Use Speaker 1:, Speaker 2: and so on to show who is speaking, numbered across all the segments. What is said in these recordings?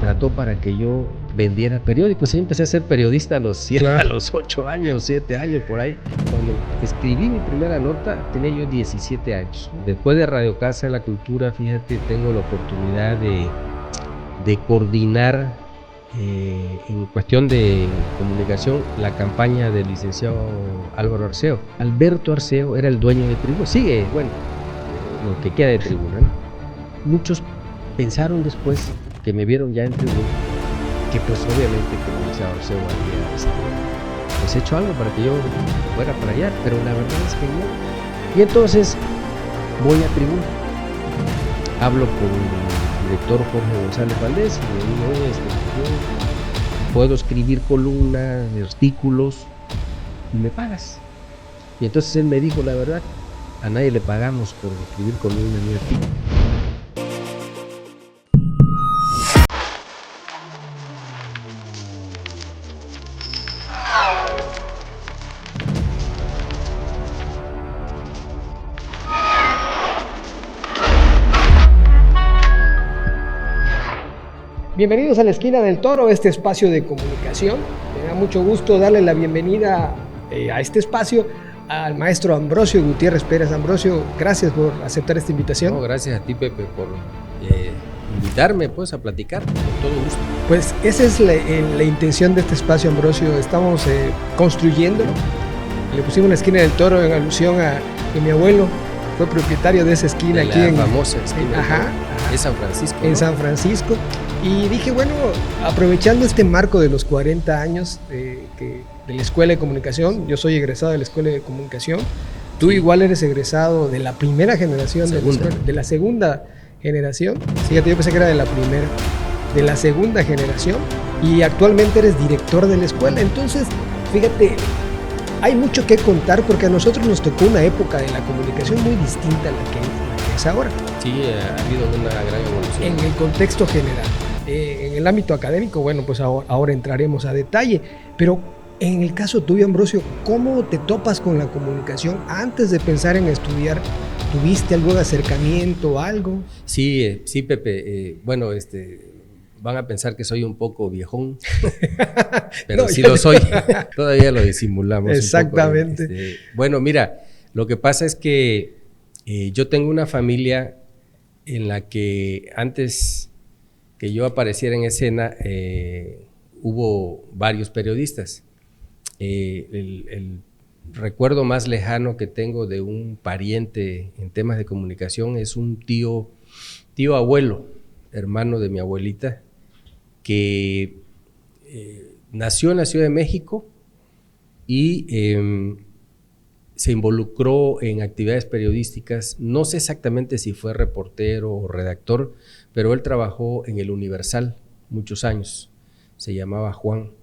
Speaker 1: contrató para que yo vendiera periódicos. Yo empecé a ser periodista a los 8 años, 7 años por ahí. Cuando escribí mi primera nota tenía yo 17 años. Después de Radio Casa de la Cultura, fíjate, tengo la oportunidad de coordinar en cuestión de comunicación la campaña del licenciado Álvaro Arceo. Alberto Arceo era el dueño de Tribuna. Sigue, bueno, lo que queda de Tribuna, ¿no? Muchos pensaron después que me vieron ya en Tribuna, que pues obviamente que el licenciado Arceo había pues hecho algo para que yo fuera para allá, pero la verdad es que no. Y entonces voy a Tribuna, hablo con el director Jorge González Valdés y le digo, oye, yo puedo escribir columnas, artículos y me pagas. Y entonces él me dijo, la verdad, a nadie le pagamos por escribir columnas ni artículos.
Speaker 2: Bienvenidos a la Esquina del Toro, este espacio de comunicación. Me da mucho gusto darle la bienvenida a este espacio al maestro Ambrosio Gutiérrez Pérez. Ambrosio, gracias por aceptar esta invitación.
Speaker 1: No, gracias a ti, Pepe, por invitarme pues, a platicar, con todo gusto.
Speaker 2: Pues esa es la intención de este espacio, Ambrosio. Estamos construyéndolo. Le pusimos la Esquina del Toro en alusión a que mi abuelo fue propietario de esa esquina
Speaker 1: de
Speaker 2: aquí
Speaker 1: la famosa esquina
Speaker 2: de
Speaker 1: San Francisco.
Speaker 2: En San Francisco. Y dije, bueno, aprovechando este marco de los 40 años de la Escuela de Comunicación, yo soy egresado de la Escuela de Comunicación, tú igual eres egresado de la primera generación de la segunda generación. Fíjate, yo pensé que era de la primera, de la segunda generación, y actualmente eres director de la escuela. Entonces, fíjate, hay mucho que contar porque a nosotros nos tocó una época de la comunicación muy distinta a la que es ahora.
Speaker 1: Sí, ha habido una gran evolución.
Speaker 2: En el contexto general. En el ámbito académico, bueno, pues ahora entraremos a detalle, pero en el caso tuyo, Ambrosio, ¿cómo te topas con la comunicación antes de pensar en estudiar? ¿Tuviste algo de acercamiento, algo?
Speaker 1: Sí, Pepe, bueno, van a pensar que soy un poco viejón, pero no, sí lo soy, todavía lo disimulamos.
Speaker 2: Exactamente.
Speaker 1: Un poco. Bueno, mira, lo que pasa es que yo tengo una familia en la que antes que yo apareciera en escena, hubo varios periodistas. El recuerdo más lejano que tengo de un pariente en temas de comunicación es un tío abuelo, hermano de mi abuelita, que nació en la Ciudad de México y se involucró en actividades periodísticas. No sé exactamente si fue reportero o redactor, pero él trabajó en el Universal muchos años. Se llamaba Juan.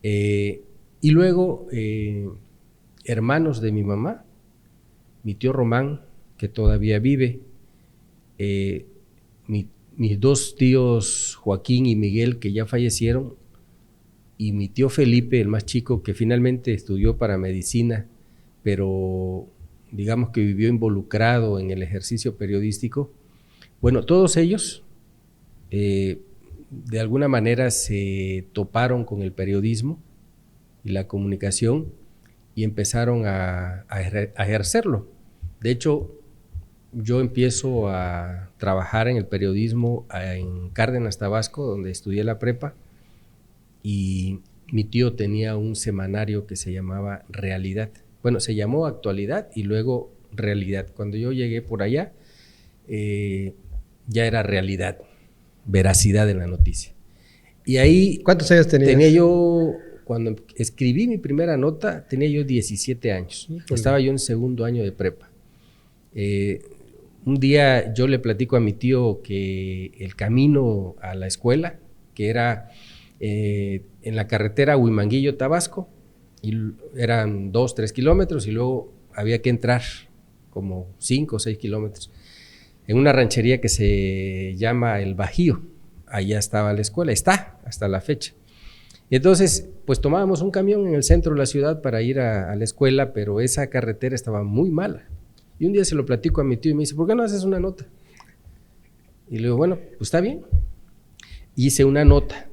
Speaker 1: Y luego, hermanos de mi mamá, mi tío Román, que todavía vive, mis dos tíos Joaquín y Miguel, que ya fallecieron, y mi tío Felipe, el más chico, que finalmente estudió para medicina, pero digamos que vivió involucrado en el ejercicio periodístico. Bueno, todos ellos de alguna manera se toparon con el periodismo y la comunicación y empezaron a ejercerlo. De hecho, yo empiezo a trabajar en el periodismo en Cárdenas, Tabasco, donde estudié la prepa, y mi tío tenía un semanario que se llamaba Realidad. Bueno, se llamó Actualidad y luego Realidad. Cuando yo llegué por allá, ya era Realidad, veracidad en la noticia. Y ahí...
Speaker 2: ¿Cuántos años tenías?
Speaker 1: Tenía yo, cuando escribí mi primera nota, tenía yo 17 años. Híjole. Estaba yo en segundo año de prepa. Un día yo le platico a mi tío que el camino a la escuela, que era en la carretera Huimanguillo, Tabasco, y eran 2-3 kilómetros y luego había que entrar como 5 o 6 kilómetros en una ranchería que se llama El Bajío. Allá estaba la escuela, está hasta la fecha. Y entonces pues tomábamos un camión en el centro de la ciudad para ir a la escuela, pero esa carretera estaba muy mala. Y un día se lo platico a mi tío y me dice, ¿por qué no haces una nota? Y le digo, bueno, pues está bien. hice una nota.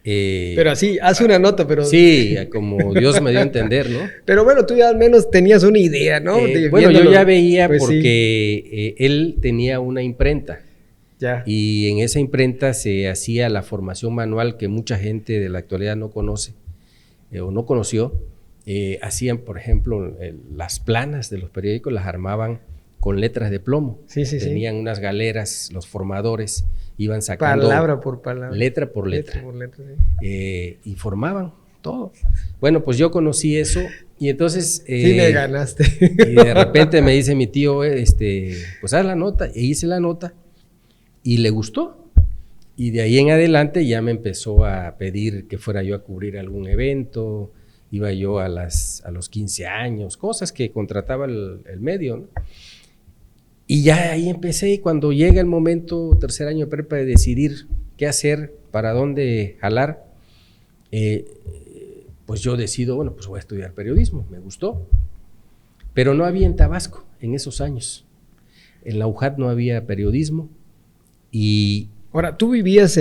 Speaker 2: Pero así, hace una nota, pero...
Speaker 1: Sí, como Dios me dio a entender, ¿no?
Speaker 2: Pero bueno, tú ya al menos tenías una idea, ¿no?
Speaker 1: Bueno, yo ya veía pues porque él tenía una imprenta.
Speaker 2: Ya.
Speaker 1: Y en esa imprenta se hacía la formación manual que mucha gente de la actualidad no conoce o no conoció. Hacían, por ejemplo, las planas de los periódicos las armaban con letras de plomo.
Speaker 2: Sí.
Speaker 1: Tenían unas galeras, los formadores iban sacando
Speaker 2: palabra por palabra,
Speaker 1: letra por letra,
Speaker 2: sí.
Speaker 1: Y formaban todo. Bueno, pues yo conocí eso y entonces...
Speaker 2: sí, me ganaste.
Speaker 1: Y de repente me dice mi tío, pues haz la nota, e hice la nota y le gustó. Y de ahí en adelante ya me empezó a pedir que fuera yo a cubrir algún evento, iba yo a los 15 años, cosas que contrataba el medio, ¿no? Y ya ahí empecé, y cuando llega el momento, tercer año de prepa, de decidir qué hacer, para dónde jalar, pues yo decido, bueno, pues voy a estudiar periodismo, me gustó. Pero no había en Tabasco en esos años. En la UJAT no había periodismo y...
Speaker 2: Ahora, tú vivías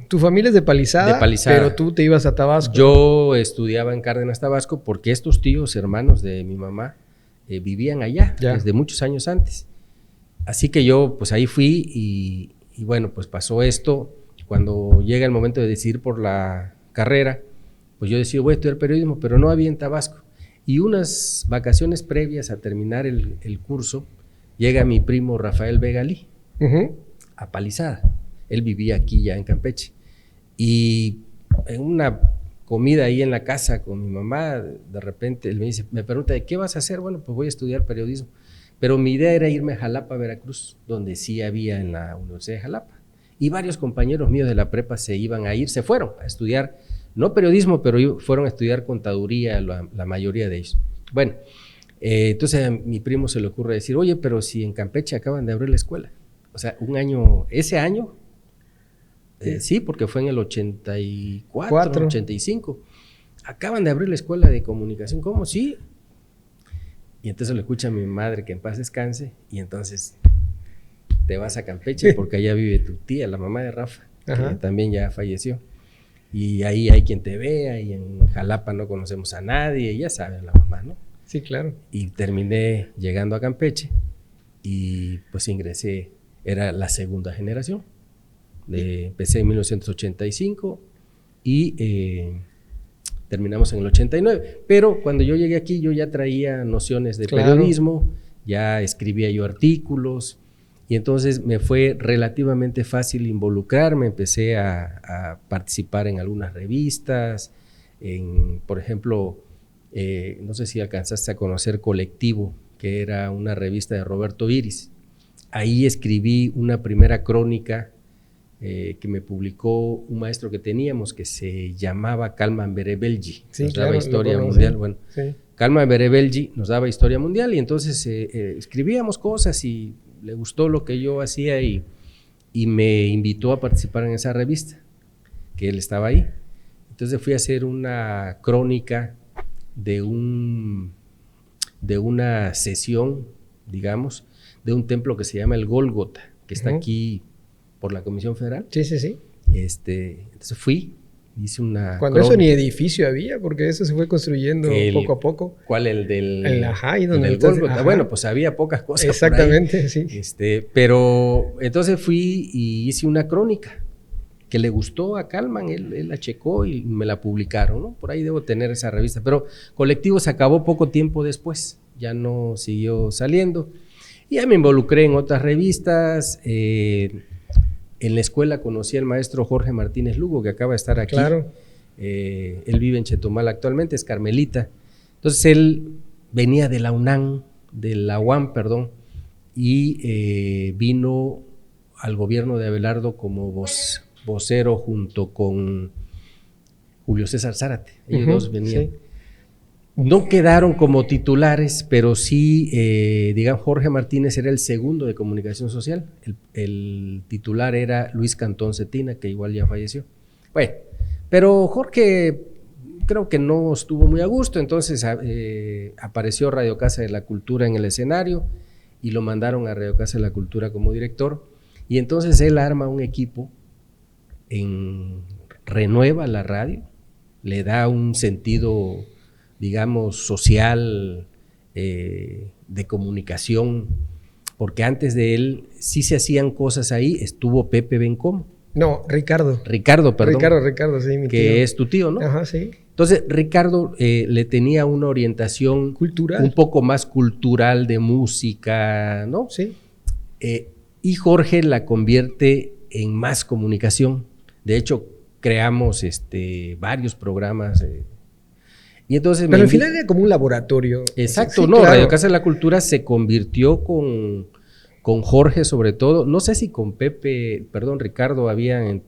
Speaker 2: tu familia es de Palizada, pero tú te ibas a Tabasco.
Speaker 1: Yo estudiaba en Cárdenas, Tabasco, porque estos tíos, hermanos de mi mamá, vivían allá desde muchos años antes. Así que yo pues ahí fui y bueno, pues pasó esto. Cuando llega el momento de decidir por la carrera, pues yo decido voy a estudiar periodismo, pero no había en Tabasco. Y unas vacaciones previas a terminar el curso, llega mi primo Rafael Vegalí a Palizada. Él vivía aquí ya en Campeche. Y en una comida ahí en la casa con mi mamá, de repente él me pregunta, ¿de qué vas a hacer? Bueno, pues voy a estudiar periodismo. Pero mi idea era irme a Jalapa, Veracruz, donde sí había en la Universidad de Jalapa. Y varios compañeros míos de la prepa se fueron a estudiar, no periodismo, pero fueron a estudiar contaduría, la mayoría de ellos. Bueno, entonces a mi primo se le ocurre decir, oye, pero si en Campeche acaban de abrir la escuela. O sea, ese año... sí, porque fue en el 84, 85. Acaban de abrir la escuela de comunicación. ¿Cómo? Sí. Y entonces lo escucha mi madre, que en paz descanse, y entonces te vas a Campeche porque allá vive tu tía, la mamá de Rafa, que también ya falleció. Y ahí hay quien te vea, y en Jalapa no conocemos a nadie, ya saben la mamá, ¿no?
Speaker 2: Sí, claro.
Speaker 1: Y terminé llegando a Campeche y pues ingresé, era la segunda generación. Empecé en 1985 y terminamos en el 89, pero cuando yo llegué aquí yo ya traía nociones de periodismo, ya escribía yo artículos y entonces me fue relativamente fácil involucrarme, empecé a participar en algunas revistas, por ejemplo, no sé si alcanzaste a conocer Colectivo, que era una revista de Roberto Iris. Ahí escribí una primera crónica que me publicó un maestro que teníamos que se llamaba Kalman Berebelji, nos daba historia mundial. Bueno, Kalman Berebelji nos daba historia mundial y entonces escribíamos cosas y le gustó lo que yo hacía y me invitó a participar en esa revista, que él estaba ahí. Entonces fui a hacer una crónica de una sesión, digamos, de un templo que se llama el Gólgota, que está aquí por la Comisión Federal.
Speaker 2: Sí, sí, sí.
Speaker 1: Entonces fui, hice una...
Speaker 2: Cuando eso ni edificio había, porque eso se fue construyendo poco a poco.
Speaker 1: ¿Cuál? El del
Speaker 2: Gólgota.
Speaker 1: Bueno, pues había pocas cosas.
Speaker 2: Exactamente,
Speaker 1: por ahí.
Speaker 2: Sí.
Speaker 1: Pero entonces fui y hice una crónica que le gustó a Kalman, él la checó y me la publicaron, ¿no? Por ahí debo tener esa revista. Pero Colectivo se acabó poco tiempo después, ya no siguió saliendo. Y ya me involucré en otras revistas. En la escuela conocí al maestro Jorge Martínez Lugo, que acaba de estar aquí.
Speaker 2: Claro.
Speaker 1: Él vive en Chetumal actualmente, es carmelita. Entonces él venía de la UNAM, de la UAM, perdón, y vino al gobierno de Abelardo como vocero junto con Julio César Zárate. Ellos dos venían. Sí. No quedaron como titulares, pero sí, digamos, Jorge Martínez era el segundo de comunicación social. El titular era Luis Cantón Cetina, que igual ya falleció. Bueno, pero Jorge creo que no estuvo muy a gusto, entonces apareció Radio Casa de la Cultura en el escenario y lo mandaron a Radio Casa de la Cultura como director. Y entonces él arma un equipo renueva la radio, le da un sentido, digamos, social, de comunicación, porque antes de él sí se hacían cosas ahí. Estuvo Pepe Bencomo.
Speaker 2: No, Ricardo,
Speaker 1: perdón.
Speaker 2: Ricardo, sí, mi tío.
Speaker 1: Que es tu tío, ¿no?
Speaker 2: Ajá, sí.
Speaker 1: Entonces, Ricardo le tenía una orientación
Speaker 2: cultural,
Speaker 1: un poco más cultural, de música, ¿no?
Speaker 2: Sí.
Speaker 1: Y Jorge la convierte en más comunicación. De hecho, creamos varios programas. Y entonces
Speaker 2: pero al final era como un laboratorio.
Speaker 1: Exacto,
Speaker 2: sí,
Speaker 1: no,
Speaker 2: claro.
Speaker 1: Radio Casa de la Cultura se convirtió con Jorge sobre todo. No sé si con Pepe, perdón, Ricardo, habían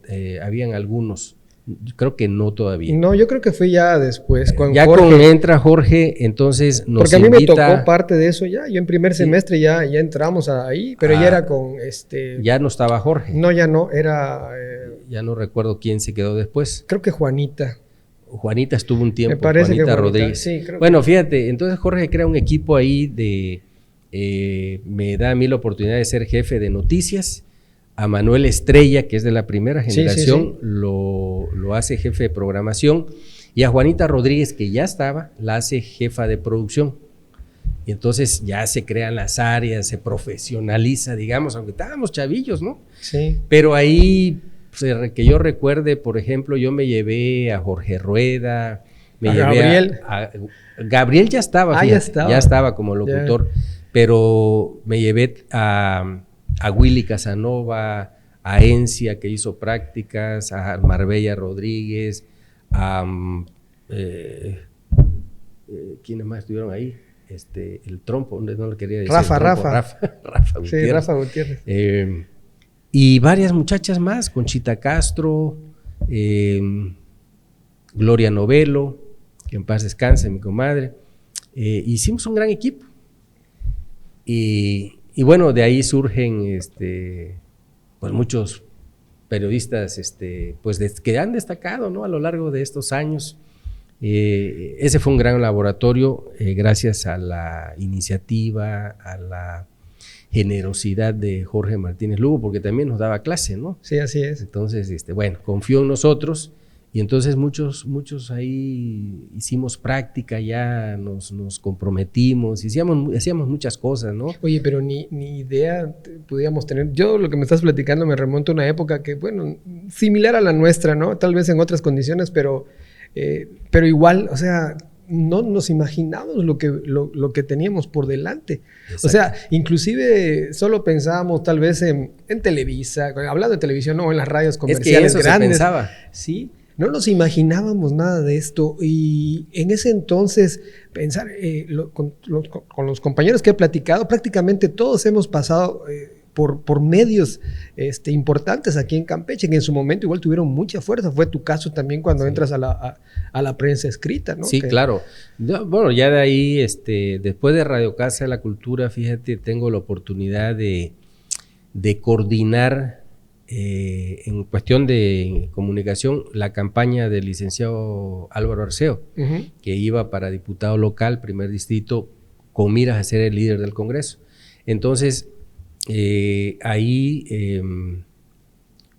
Speaker 1: algunos. Yo creo que no todavía.
Speaker 2: No, yo creo que fue ya después. Con
Speaker 1: ya
Speaker 2: Jorge.
Speaker 1: con entra Jorge, entonces nos
Speaker 2: porque a mí
Speaker 1: invita,
Speaker 2: me tocó parte de eso ya. Yo en primer semestre ya entramos ahí, pero ya era con
Speaker 1: Ya no estaba Jorge.
Speaker 2: No, ya no, era...
Speaker 1: ya no recuerdo quién se quedó después.
Speaker 2: Creo que Juanita.
Speaker 1: Juanita estuvo un tiempo.
Speaker 2: Me parece
Speaker 1: Juanita
Speaker 2: que
Speaker 1: Rodríguez.
Speaker 2: Sí,
Speaker 1: bueno, fíjate, entonces Jorge crea un equipo ahí me da a mí la oportunidad de ser jefe de noticias. A Manuel Estrella, que es de la primera generación, sí. Lo hace jefe de programación, y a Juanita Rodríguez, que ya estaba, la hace jefa de producción. Y entonces ya se crean las áreas, se profesionaliza, digamos, aunque estábamos chavillos, ¿no?
Speaker 2: Sí.
Speaker 1: Pero ahí, que yo recuerde, por ejemplo, yo me llevé a Jorge Rueda,
Speaker 2: Gabriel.
Speaker 1: Gabriel ya estaba, ya estaba como locutor, pero me llevé a Willy Casanova, a Encia, que hizo prácticas, a Marbella Rodríguez, ¿quiénes más estuvieron ahí? El trompo, no le quería decir.
Speaker 2: Rafa
Speaker 1: Gutiérrez.
Speaker 2: Sí, Rafa Gutiérrez.
Speaker 1: Y varias muchachas más, Conchita Castro, Gloria Novelo, que en paz descanse, mi comadre. Hicimos un gran equipo. Y bueno, de ahí surgen pues muchos periodistas pues que han destacado, ¿no? A lo largo de estos años. Ese fue un gran laboratorio, gracias a la iniciativa, a la generosidad de Jorge Martínez Lugo, porque también nos daba clase, ¿no?
Speaker 2: Sí, así es.
Speaker 1: Entonces, bueno, confió en nosotros. Y entonces muchos ahí hicimos práctica, ya nos comprometimos, hacíamos muchas cosas, ¿no?
Speaker 2: Oye, pero ni idea podíamos tener. Yo lo que me estás platicando me remonta a una época que, bueno, similar a la nuestra, ¿no? Tal vez en otras condiciones, pero igual, o sea, no nos imaginábamos lo que teníamos por delante. Exacto. O sea, inclusive solo pensábamos tal vez en Televisa, hablando de televisión, no, en las radios comerciales
Speaker 1: es que eso
Speaker 2: grandes.
Speaker 1: Se pensaba.
Speaker 2: Sí. No nos imaginábamos nada de esto, y en ese entonces pensar con los compañeros que he platicado, prácticamente todos hemos pasado por medios importantes aquí en Campeche, que en su momento igual tuvieron mucha fuerza. Fue tu caso también cuando entras a la prensa escrita, ¿no?
Speaker 1: Sí, claro. Bueno, ya de ahí, después de Radio Casa de la Cultura, fíjate, tengo la oportunidad de coordinar en cuestión de comunicación la campaña del licenciado Álvaro Arceo, que iba para diputado local, primer distrito, con miras a ser el líder del Congreso. Entonces, ahí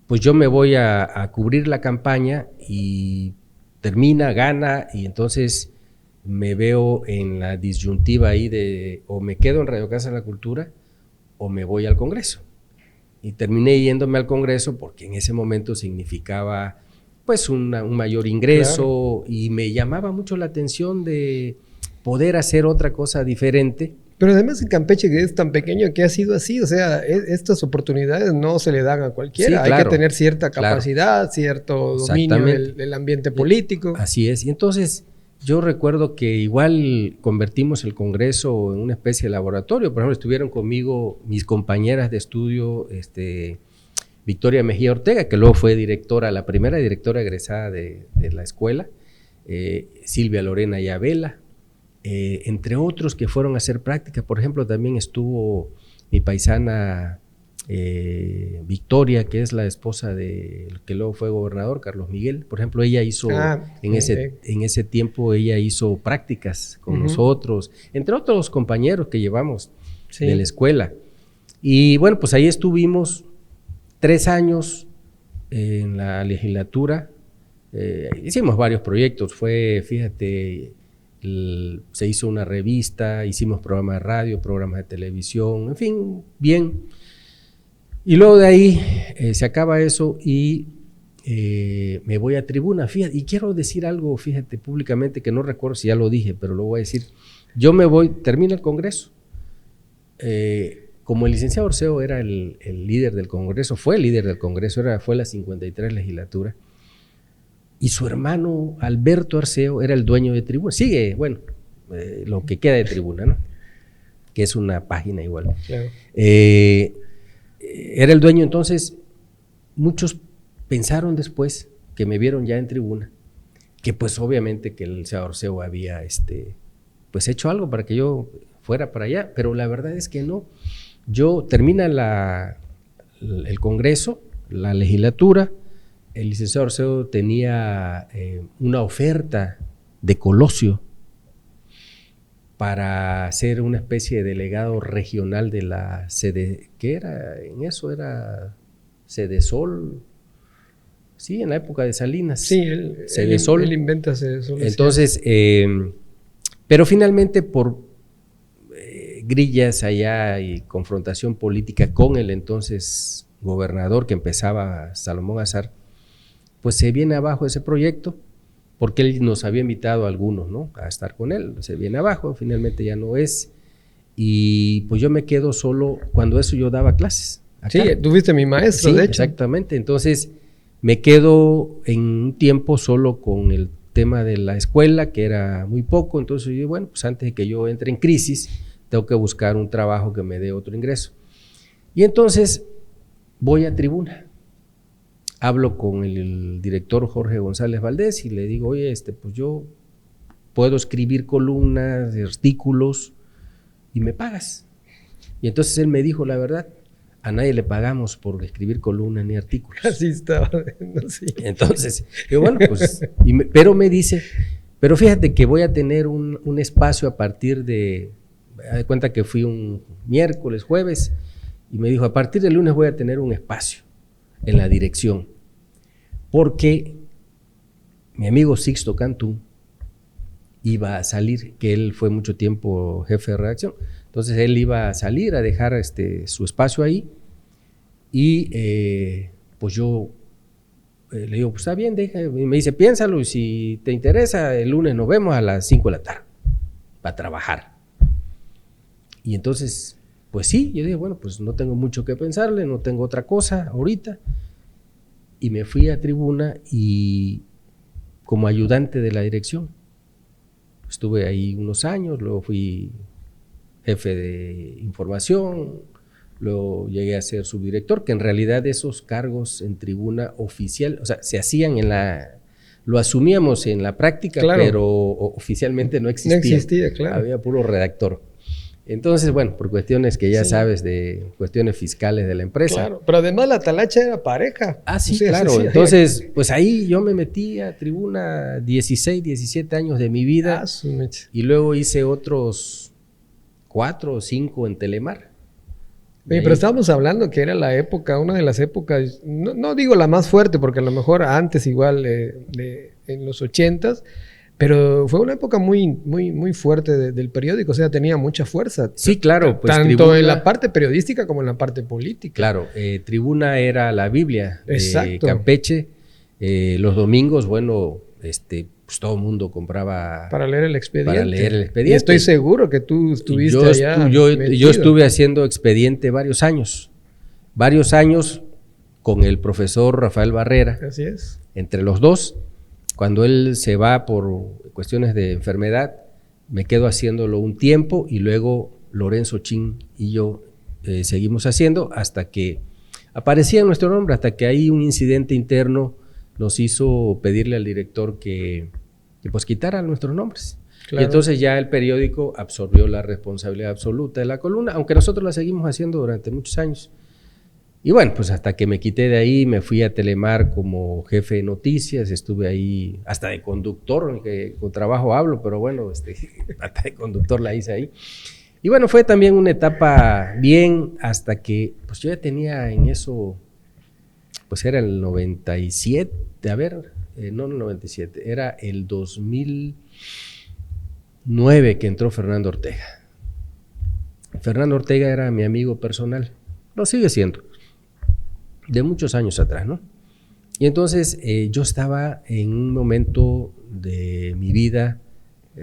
Speaker 1: pues yo me voy a cubrir la campaña, y termina, gana, y entonces me veo en la disyuntiva ahí de o me quedo en Radio Casa de la Cultura o me voy al Congreso. Y terminé yéndome al Congreso porque en ese momento significaba pues un mayor ingreso, claro. Y me llamaba mucho la atención de poder hacer otra cosa diferente.
Speaker 2: Pero además en Campeche, que es tan pequeño, que ha sido así, o sea, estas oportunidades no se le dan a cualquiera. Sí, claro, hay que tener cierta capacidad, claro, cierto dominio del ambiente político.
Speaker 1: Así es, y entonces yo recuerdo que igual convertimos el Congreso en una especie de laboratorio. Por ejemplo, estuvieron conmigo mis compañeras de estudio, Victoria Mejía Ortega, que luego fue directora, la primera directora egresada de la escuela, Silvia Lorena Yabela, entre otros que fueron a hacer prácticas. Por ejemplo, también estuvo mi paisana Victoria, que es la esposa del que luego fue gobernador, Carlos Miguel. Por ejemplo, ella hizo, en ese tiempo, ella hizo prácticas con nosotros, entre otros compañeros que llevamos de la escuela. Y bueno, pues ahí estuvimos 3 años, en la legislatura, hicimos varios proyectos. Fíjate, se hizo una revista, hicimos programas de radio, programas de televisión, en fin, bien. Y luego de ahí se acaba eso y me voy a tribuna, fíjate, y quiero decir algo, fíjate, públicamente, que no recuerdo si ya lo dije, pero lo voy a decir. Yo me voy, termina el Congreso. Como el licenciado Arceo era el líder del Congreso, fue el líder del Congreso, fue la 53 legislatura, y su hermano Alberto Arceo era el dueño de Tribuna. Sigue, bueno, lo que queda de Tribuna, ¿no? Que es una página igual.
Speaker 2: Claro.
Speaker 1: Era el dueño, entonces muchos pensaron después que me vieron ya en Tribuna, que pues obviamente que el licenciado Arceo había pues hecho algo para que yo fuera para allá, pero la verdad es que no. Termina el Congreso, la legislatura, el licenciado Arceo tenía una oferta de Colosio para ser una especie de delegado regional de la sede, ¿qué era? En eso era Sedesol, sí, en la época de Salinas.
Speaker 2: Sí,
Speaker 1: Sedesol.
Speaker 2: Él inventa Sedesol.
Speaker 1: Entonces, pero finalmente por grillas allá y confrontación política con el entonces gobernador que empezaba, Salomón Azar, pues se viene abajo ese proyecto, porque él nos había invitado a algunos, ¿no?, a estar con él. Se viene abajo, finalmente ya no es, y pues yo me quedo solo. Cuando eso yo daba clases acá.
Speaker 2: Sí, tú fuiste mi maestro,
Speaker 1: sí,
Speaker 2: de hecho.
Speaker 1: Exactamente, entonces me quedo en un tiempo solo con el tema de la escuela, que era muy poco. Entonces yo, bueno, pues antes de que yo entre en crisis, tengo que buscar un trabajo que me dé otro ingreso. Y entonces voy a Tribuna. Hablo con el director Jorge González Valdés y le digo, oye, pues yo puedo escribir columnas, artículos, y me pagas. Y entonces él me dijo, la verdad, a nadie le pagamos por escribir columnas ni artículos.
Speaker 2: Así estaba. No, sí.
Speaker 1: Entonces, yo, bueno, pues, pero me dice, pero fíjate que voy a tener un espacio a partir de cuenta que fui un miércoles, jueves, y me dijo, a partir del lunes voy a tener un espacio en la dirección, porque mi amigo Sixto Cantú iba a salir, que él fue mucho tiempo jefe de redacción, entonces él iba a salir a dejar su espacio ahí, y pues yo le digo, pues está bien, deja, y me dice, piénsalo, y si te interesa, el lunes nos vemos a las 5 de la tarde, para trabajar. Y entonces, pues sí, yo dije, bueno, pues no tengo mucho que pensarle, no tengo otra cosa ahorita. Y me fui a Tribuna y como ayudante de la dirección. Estuve ahí unos años, luego fui jefe de información, luego llegué a ser subdirector, que en realidad esos cargos en Tribuna oficial, o sea, se hacían lo asumíamos en la práctica, claro, pero oficialmente no existía.
Speaker 2: No existía, claro.
Speaker 1: Había puro redactor. Entonces, bueno, por cuestiones que ya sí sabes, de cuestiones fiscales de la empresa.
Speaker 2: Claro, pero además la talacha era pareja.
Speaker 1: Ah, sí, claro. Sí, entonces, pues ahí yo me metí a Tribuna 16, 17 años de mi vida. Y luego hice otros 4 o 5 en Telemar.
Speaker 2: Oye, pero estábamos hablando que era la época, una de las épocas, no digo la más fuerte, porque a lo mejor antes igual en los 80s, pero fue una época muy, muy, muy fuerte del periódico, o sea, tenía mucha fuerza.
Speaker 1: Sí, claro.
Speaker 2: Pues tanto Tribuna, en la parte periodística como en la parte política.
Speaker 1: Claro, Tribuna era la Biblia de Campeche. Los domingos, bueno, pues todo el mundo compraba...
Speaker 2: Para leer el expediente.
Speaker 1: Y
Speaker 2: estoy seguro que tú estuviste allá.
Speaker 1: Yo estuve haciendo expediente varios años con el profesor Rafael Barrera.
Speaker 2: Así es.
Speaker 1: Entre los dos. Cuando él se va por cuestiones de enfermedad, me quedo haciéndolo un tiempo y luego Lorenzo Chin y yo seguimos haciendo hasta que aparecía nuestro nombre, hasta que ahí un incidente interno nos hizo pedirle al director que pues quitara nuestros nombres. Claro. Y entonces ya el periódico absorbió la responsabilidad absoluta de la columna, aunque nosotros la seguimos haciendo durante muchos años. Y bueno, pues hasta que me quité de ahí, me fui a Telemar como jefe de noticias, estuve ahí hasta de conductor, que con trabajo hablo, pero bueno, hasta de conductor la hice ahí. Y bueno, fue también una etapa bien hasta que, pues yo ya tenía en eso, pues era el 97, no el 97, era el 2009 que entró Fernando Ortega. Fernando Ortega era mi amigo personal, lo sigue siendo, de muchos años atrás, ¿no? Y entonces yo estaba en un momento de mi vida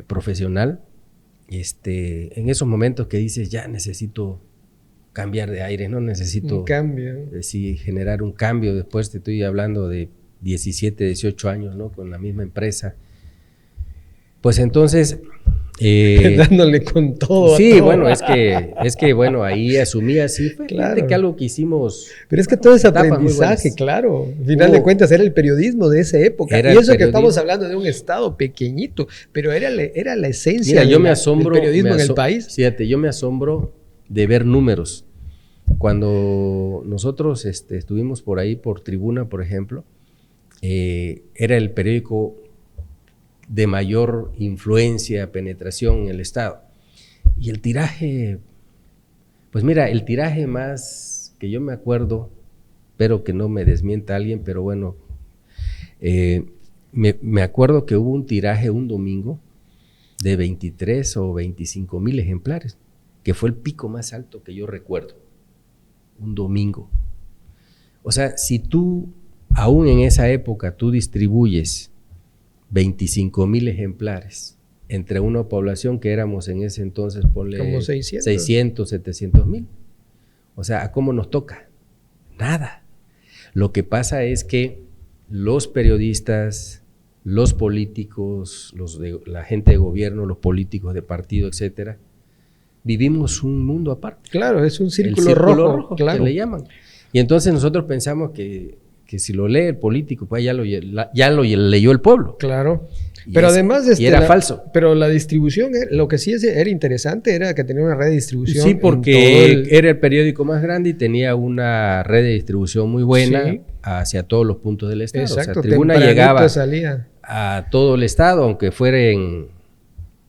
Speaker 1: profesional, en esos momentos que dices, ya necesito cambiar de aire, ¿no? Necesito
Speaker 2: un cambio.
Speaker 1: Sí, generar un cambio. Después te estoy hablando de 17, 18 años, ¿no? Con la misma empresa. Pues entonces...
Speaker 2: dándole con todo.
Speaker 1: Sí,
Speaker 2: todo.
Speaker 1: Bueno, es que bueno, ahí asumí así. Fue
Speaker 2: claro.
Speaker 1: Que algo que hicimos.
Speaker 2: Pero es que todo ese aprendizaje, claro. Al final de cuentas era el periodismo de esa época. Y eso que estamos hablando de un estado pequeñito, pero era la esencia.
Speaker 1: Mira, yo me asombro,
Speaker 2: del periodismo en el país.
Speaker 1: Fíjate, yo me asombro de ver números. Cuando nosotros estuvimos por ahí, por Tribuna, por ejemplo, era el periódico de mayor influencia, penetración en el Estado. Y el tiraje, pues mira, el tiraje más que yo me acuerdo, espero que no me desmienta alguien, pero bueno, me acuerdo que hubo un tiraje un domingo de 23 o 25 mil ejemplares, que fue el pico más alto que yo recuerdo, un domingo. O sea, si tú, aún en esa época, tú distribuyes 25 mil ejemplares entre una población que éramos en ese entonces, ponle
Speaker 2: como
Speaker 1: 600, 700 mil. O sea, ¿a cómo nos toca? Nada. Lo que pasa es que los periodistas, los políticos, la gente de gobierno, los políticos de partido, etcétera, vivimos un mundo aparte.
Speaker 2: Claro, es un círculo rojo,
Speaker 1: claro, que le llaman. Y entonces nosotros pensamos que si lo lee el político, pues ya lo leyó el pueblo.
Speaker 2: Claro. Pero además...
Speaker 1: y era falso.
Speaker 2: Pero la distribución, lo que sí era interesante era que tenía una red de distribución.
Speaker 1: Sí, porque era el periódico más grande y tenía una red de distribución muy buena hacia todos los puntos del estado.
Speaker 2: Exacto,
Speaker 1: o sea, Tribuna llegaba
Speaker 2: salía
Speaker 1: a todo el estado, aunque fuera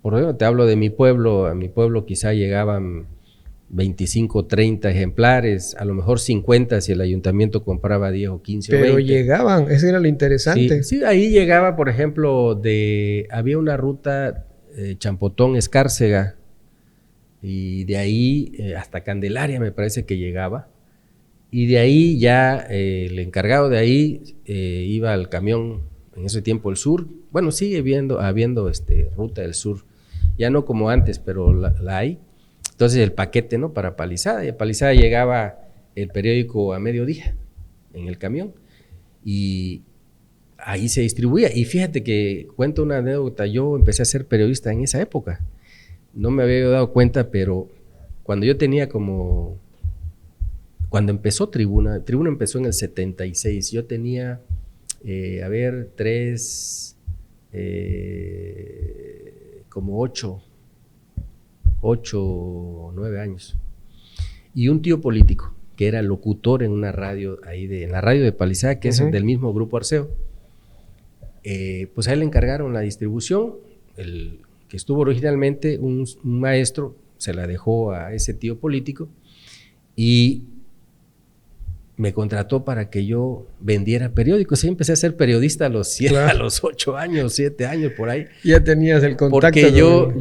Speaker 1: por ejemplo, te hablo de mi pueblo, a mi pueblo quizá llegaban 25, 30 ejemplares, a lo mejor 50 si el ayuntamiento compraba 10 o 15 o 20.
Speaker 2: Pero llegaban, eso era lo interesante.
Speaker 1: Sí, ahí llegaba, por ejemplo, había una ruta Champotón-Escárcega, y de ahí hasta Candelaria me parece que llegaba, y de ahí ya el encargado de ahí iba al camión, en ese tiempo el sur, bueno, sigue habiendo ruta del sur, ya no como antes, pero la hay. Entonces el paquete, ¿no? Para Palizada, y a Palizada llegaba el periódico a mediodía en el camión y ahí se distribuía. Y fíjate que cuento una anécdota, yo empecé a ser periodista en esa época, no me había dado cuenta, pero cuando yo tenía cuando empezó Tribuna empezó en el 76, yo tenía, como 8 o 9 años. Y un tío político, que era locutor en una radio en la radio de Palizada, que es del mismo Grupo Arceo, pues a él le encargaron la distribución, el que estuvo originalmente, un maestro, se la dejó a ese tío político, y me contrató para que yo vendiera periódicos. Y empecé a ser periodista a los 8 años, 7 años, por ahí.
Speaker 2: Ya tenías el contacto.
Speaker 1: Porque yo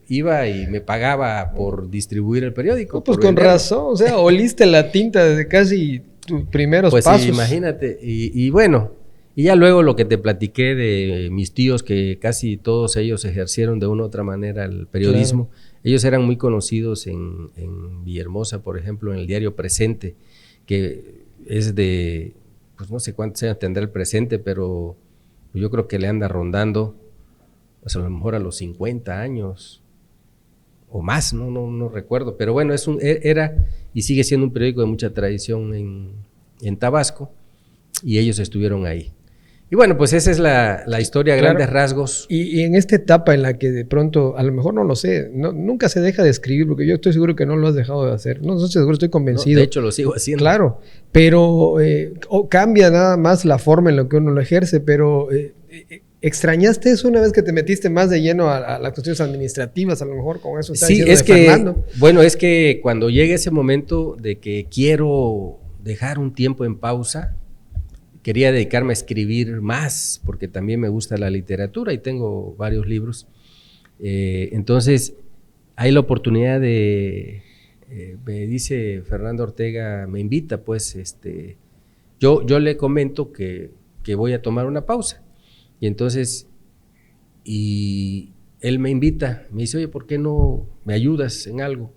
Speaker 1: iba y me pagaba por distribuir el periódico.
Speaker 2: No, pues con razón, o sea, oliste la tinta desde casi tus primeros pasos.
Speaker 1: Pues imagínate, y bueno, y ya luego lo que te platiqué de mis tíos, que casi todos ellos ejercieron de una u otra manera el periodismo. Claro. Ellos eran muy conocidos en Villahermosa, por ejemplo, en el diario Presente, que es pues no sé cuántos años tendrá el Presente, pero yo creo que le anda rondando, pues a lo mejor a los 50 años o más, no recuerdo, pero bueno, era y sigue siendo un periódico de mucha tradición en Tabasco, y ellos estuvieron ahí. Y bueno, pues esa es la historia a grandes rasgos.
Speaker 2: Y en esta etapa en la que de pronto, a lo mejor no lo sé, nunca se deja de escribir, porque yo estoy seguro que no lo has dejado de hacer. No estoy seguro, estoy convencido.
Speaker 1: De hecho, lo sigo haciendo.
Speaker 2: Claro, pero cambia nada más la forma en la que uno lo ejerce, pero ¿extrañaste eso una vez que te metiste más de lleno a las cuestiones administrativas, a lo mejor con eso?
Speaker 1: Sí, es que, Fernando. Bueno, es que cuando llega ese momento de que quiero dejar un tiempo en pausa. Quería dedicarme a escribir más, porque también me gusta la literatura y tengo varios libros. Entonces, hay la oportunidad de, me dice Fernando Ortega, me invita, pues, yo le comento que voy a tomar una pausa. Y entonces, él me invita, me dice, oye, ¿por qué no me ayudas en algo?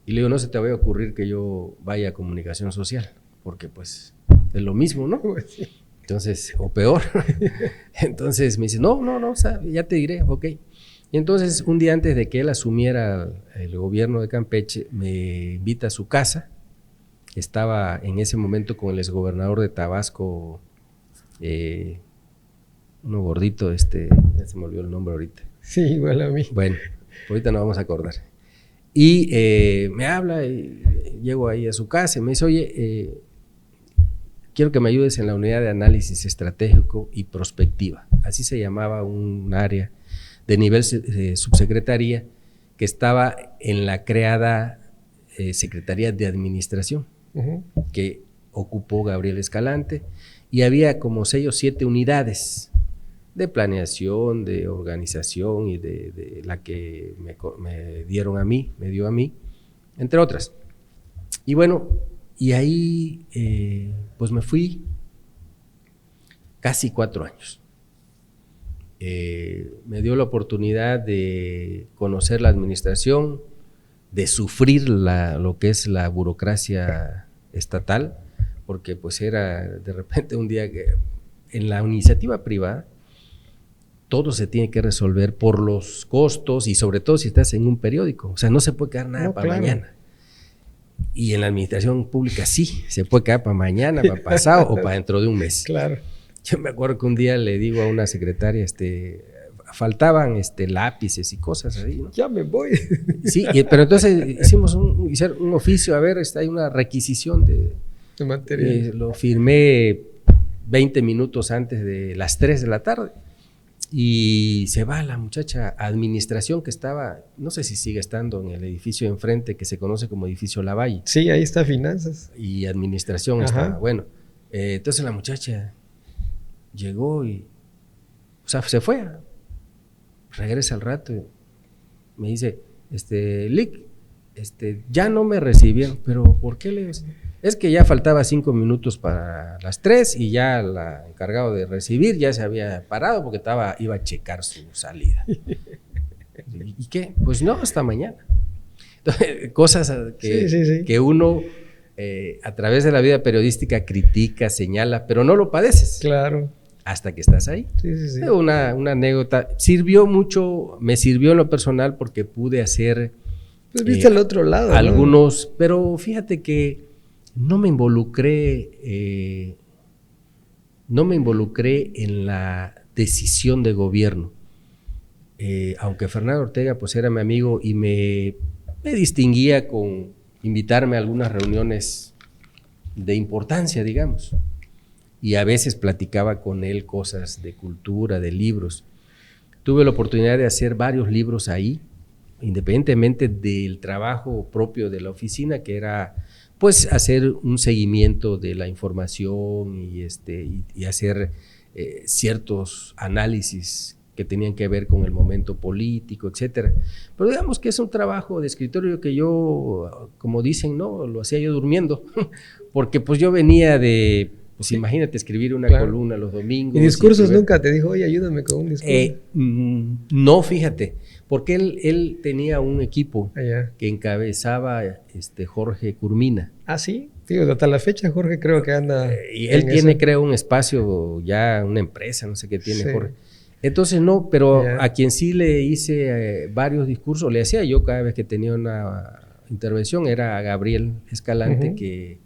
Speaker 1: Y le digo, no se te vaya a ocurrir que yo vaya a comunicación social, porque pues es lo mismo, ¿no? Entonces, o peor. Entonces me dice, no, o sea, ya te diré, ok. Y entonces, un día antes de que él asumiera el gobierno de Campeche, me invita a su casa. Estaba en ese momento con el exgobernador de Tabasco, uno gordito, ya se me olvidó el nombre ahorita.
Speaker 2: Sí, igual a mí.
Speaker 1: Bueno, ahorita nos vamos a acordar. Y me habla, y llego ahí a su casa y me dice, oye, quiero que me ayudes en la unidad de análisis estratégico y prospectiva. Así se llamaba un área de nivel subsecretaría que estaba en la creada Secretaría de Administración, que ocupó Gabriel Escalante, y había como 6 o 7 unidades de planeación, de organización y de la que me dio a mí, entre otras. Y bueno, y ahí pues me fui casi 4 años. Me dio la oportunidad de conocer la administración, de sufrir lo que es la burocracia estatal, porque pues era de repente un día que en la iniciativa privada todo se tiene que resolver por los costos y sobre todo si estás en un periódico, o sea, no se puede quedar nada para mañana. Y en la administración pública sí, se puede quedar para mañana, para pasado o para dentro de un mes.
Speaker 2: Claro.
Speaker 1: Yo me acuerdo que un día le digo a una secretaria, faltaban lápices y cosas así, ¿no?
Speaker 2: Ya me voy.
Speaker 1: Sí, pero entonces hicimos un oficio, a ver, hay una requisición de
Speaker 2: material.
Speaker 1: Lo firmé 20 minutos antes de las 3 de la tarde. Y se va la muchacha a administración que estaba, no sé si sigue estando en el edificio de enfrente que se conoce como edificio Lavalle.
Speaker 2: Sí, ahí está finanzas.
Speaker 1: Y administración está, bueno. Entonces la muchacha llegó y, o sea, se fue. Regresa al rato y me dice, Lic, ya no me recibieron, pero ¿por qué le dices? Es que ya faltaba 5 minutos para las 3 y ya el encargado de recibir ya se había parado porque iba a checar su salida. ¿Y qué? Pues no, hasta mañana. Entonces, cosas que uno a través de la vida periodística critica, señala, pero no lo padeces.
Speaker 2: Claro.
Speaker 1: Hasta que estás ahí.
Speaker 2: Sí.
Speaker 1: Una anécdota. Me sirvió en lo personal porque pude hacer...
Speaker 2: Pues viste al otro lado.
Speaker 1: Algunos, ¿no? Pero fíjate que no me involucré en la decisión de gobierno. Aunque Fernando Ortega pues era mi amigo y me distinguía con invitarme a algunas reuniones de importancia, digamos. Y a veces platicaba con él cosas de cultura, de libros. Tuve la oportunidad de hacer varios libros ahí, independientemente del trabajo propio de la oficina, que era pues hacer un seguimiento de la información y hacer ciertos análisis que tenían que ver con el momento político, etcétera. Pero digamos que es un trabajo de escritorio que yo, como dicen, no, lo hacía yo durmiendo, porque pues yo venía de, pues imagínate escribir una columna los domingos.
Speaker 2: ¿Y discursos nunca te dijo, oye, ayúdame con un discurso?
Speaker 1: No, fíjate, porque él tenía un equipo que encabezaba Jorge Curmina.
Speaker 2: ¿Ah, sí? Digo, hasta la fecha Jorge creo que anda...
Speaker 1: y él tiene, creo, un espacio ya, una empresa, no sé qué tiene Jorge. Entonces no, pero a quien sí le hice varios discursos, le hacía yo cada vez que tenía una intervención, era a Gabriel Escalante, que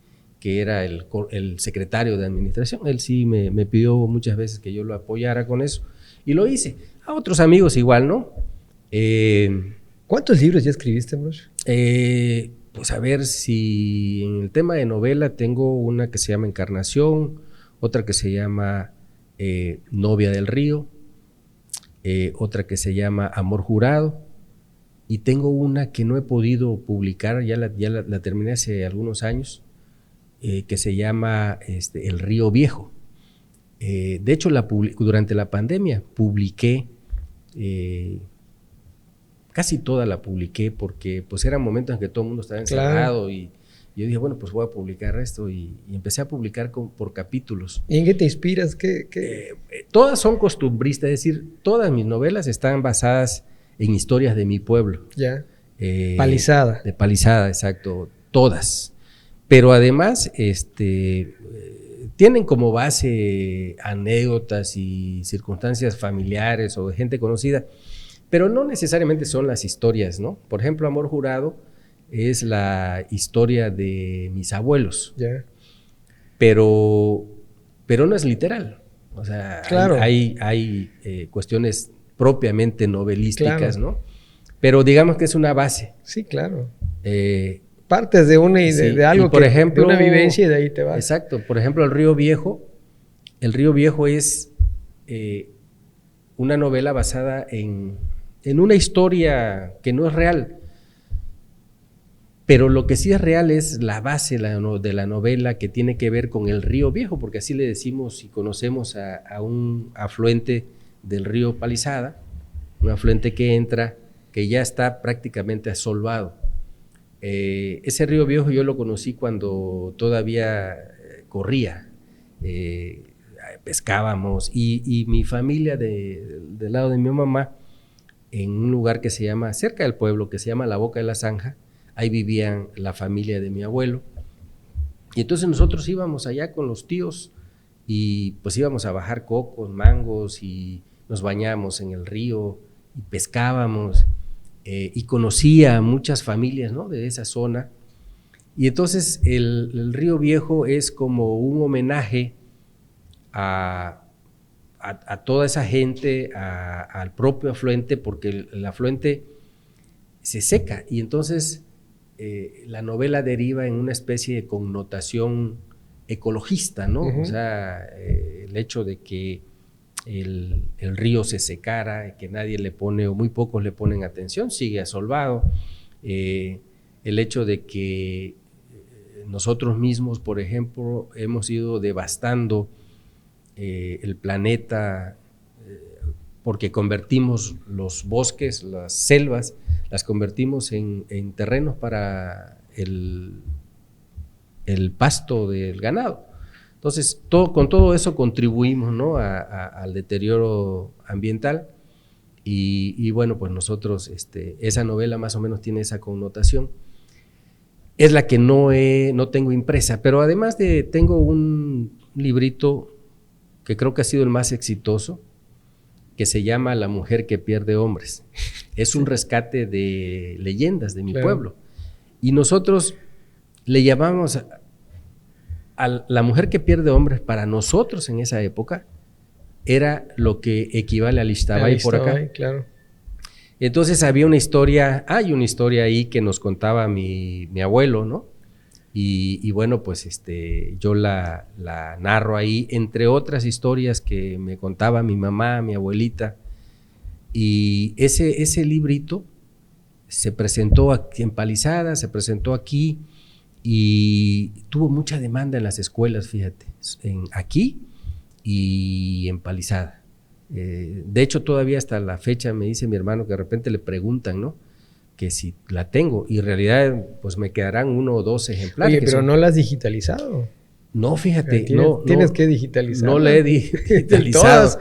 Speaker 1: era el secretario de administración. Él sí me pidió muchas veces que yo lo apoyara con eso, y lo hice. A otros amigos igual, ¿no?
Speaker 2: ¿Cuántos libros ya escribiste, Ambrosio?
Speaker 1: Pues a ver, si en el tema de novela tengo una que se llama Encarnación, otra que se llama Novia del Río, otra que se llama Amor Jurado, y tengo una que no he podido publicar, ya la terminé hace algunos años, que se llama El Río Viejo. De hecho, durante la pandemia publiqué, casi toda la publiqué, porque pues eran momentos en que todo el mundo estaba encerrado. Claro. Y yo dije, bueno, pues voy a publicar esto, y empecé a publicar por capítulos.
Speaker 2: ¿Y en qué te inspiras?
Speaker 1: Todas son costumbristas, es decir, todas mis novelas están basadas en historias de mi pueblo.
Speaker 2: Ya. Palizada.
Speaker 1: De Palizada, exacto, todas. Pero además, tienen como base anécdotas y circunstancias familiares o de gente conocida, pero no necesariamente son las historias, ¿no? Por ejemplo, Amor Jurado es la historia de mis abuelos, pero no es literal. O sea, claro. hay cuestiones propiamente novelísticas, claro, ¿no? Pero digamos que es una base.
Speaker 2: Sí, claro. Partes de una de algo,
Speaker 1: por ejemplo,
Speaker 2: de una vivencia, y de ahí te vas.
Speaker 1: Exacto. Por ejemplo, El Río Viejo. El Río Viejo es una novela basada en una historia que no es real. Pero lo que sí es real es la base de la novela, que tiene que ver con el Río Viejo, porque así le decimos y conocemos a un afluente del río Palizada, un afluente que entra, que ya está prácticamente asolvado. Ese Río Viejo yo lo conocí cuando todavía corría, pescábamos, y mi familia del lado de mi mamá, en un lugar que se llama, cerca del pueblo, que se llama La Boca de la Zanja. Ahí vivían la familia de mi abuelo, y entonces nosotros íbamos allá con los tíos, y pues íbamos a bajar cocos, mangos, y nos bañábamos en el río, y pescábamos, y conocía a muchas familias, ¿no?, de esa zona. Y entonces el Río Viejo es como un homenaje a toda esa gente, al propio afluente, porque el afluente se seca, y entonces la novela deriva en una especie de connotación ecologista, ¿no? Uh-huh. O sea, el hecho de que el río se secara, que nadie le pone, o muy pocos le ponen atención, sigue asolvado. El hecho de que nosotros mismos, por ejemplo, hemos ido devastando el planeta, porque convertimos los bosques, las selvas, las convertimos en terrenos para el pasto del ganado. Entonces, con todo eso contribuimos, ¿no?, al deterioro ambiental, y bueno, pues nosotros, esa novela más o menos tiene esa connotación. Es la que no tengo impresa, pero además tengo un librito que creo que ha sido el más exitoso, que se llama La mujer que pierde hombres. Es un rescate de leyendas de mi pueblo. Y nosotros le llamamos a la mujer que pierde hombres. Para nosotros en esa época era lo que equivale al Ixtabay por acá.
Speaker 2: Claro.
Speaker 1: Entonces hay una historia ahí que nos contaba mi abuelo, ¿no? Y bueno, pues yo la narro ahí, entre otras historias que me contaba mi mamá, mi abuelita. Y ese librito se presentó aquí en Palizada, se presentó aquí, y tuvo mucha demanda en las escuelas, fíjate, aquí y en Palizada. De hecho, todavía hasta la fecha me dice mi hermano que de repente le preguntan, ¿no?, que si la tengo, y en realidad pues me quedarán 1 o 2 ejemplares.
Speaker 2: Oye, pero no la has digitalizado.
Speaker 1: No, fíjate,
Speaker 2: tienes que digitalizar.
Speaker 1: No la he digitalizado.
Speaker 2: Todas,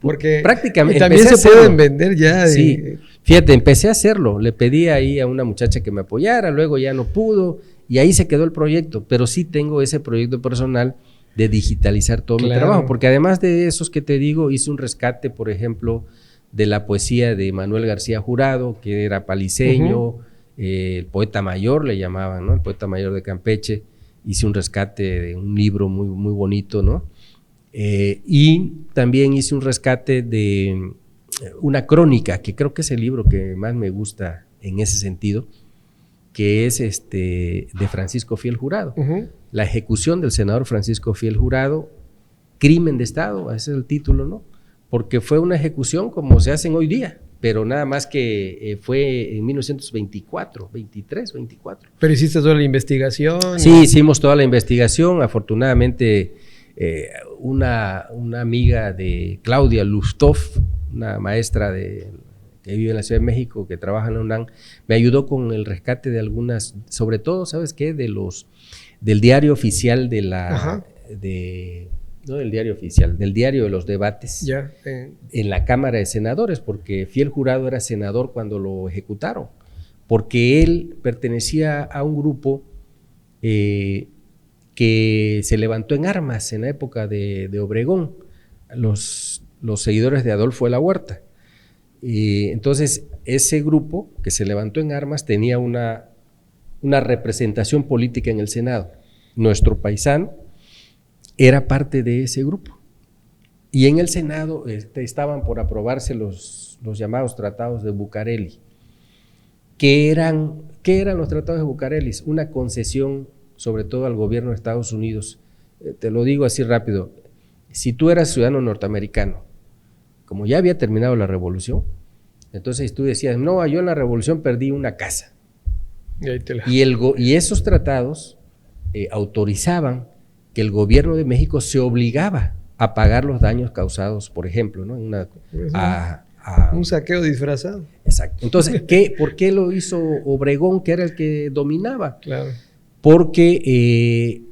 Speaker 2: porque
Speaker 1: prácticamente
Speaker 2: también se pueden vender ya.
Speaker 1: Sí, fíjate, empecé a hacerlo. Le pedí ahí a una muchacha que me apoyara, luego ya no pudo, y ahí se quedó el proyecto. Pero sí tengo ese proyecto personal de digitalizar todo mi trabajo, porque además de esos que te digo, hice un rescate, por ejemplo, de la poesía de Manuel García Jurado, que era paliseño, el poeta mayor le llamaban, ¿no?, el poeta mayor de Campeche. Hice un rescate de un libro muy, muy bonito, ¿no? Y también hice un rescate de una crónica, que creo que es el libro que más me gusta en ese sentido, que es de Francisco Fiel Jurado. La ejecución del senador Francisco Fiel Jurado, Crimen de Estado, ese es el título, ¿no? Porque fue una ejecución como se hacen hoy día. pero nada más que fue en 1924, 23, 24.
Speaker 2: ¿Pero hiciste toda la investigación?
Speaker 1: Sí, hicimos toda la investigación. Afortunadamente, una amiga de Claudia Lustov, una maestra que vive en la Ciudad de México, que trabaja en la UNAM, me ayudó con el rescate de algunas, sobre todo, ¿sabes qué? Del diario oficial de la... no del diario oficial, del diario de los debates en la Cámara de Senadores, porque Fiel Jurado era senador cuando lo ejecutaron, porque él pertenecía a un grupo que se levantó en armas en la época de Obregón, los seguidores de Adolfo de la Huerta. Entonces, ese grupo que se levantó en armas tenía una representación política en el Senado. Nuestro paisano era parte de ese grupo. Y en el Senado estaban por aprobarse los llamados tratados de Bucareli. ¿Qué eran los tratados de Bucareli? Una concesión, sobre todo al gobierno de Estados Unidos. Te lo digo así rápido. Si tú eras ciudadano norteamericano, como ya había terminado la revolución, entonces tú decías, no, yo en la revolución perdí una casa. Y esos tratados autorizaban que el gobierno de México se obligaba a pagar los daños causados, por ejemplo, ¿no?
Speaker 2: Un saqueo disfrazado.
Speaker 1: Exacto. Entonces, ¿por qué lo hizo Obregón, que era el que dominaba?
Speaker 2: Claro.
Speaker 1: Porque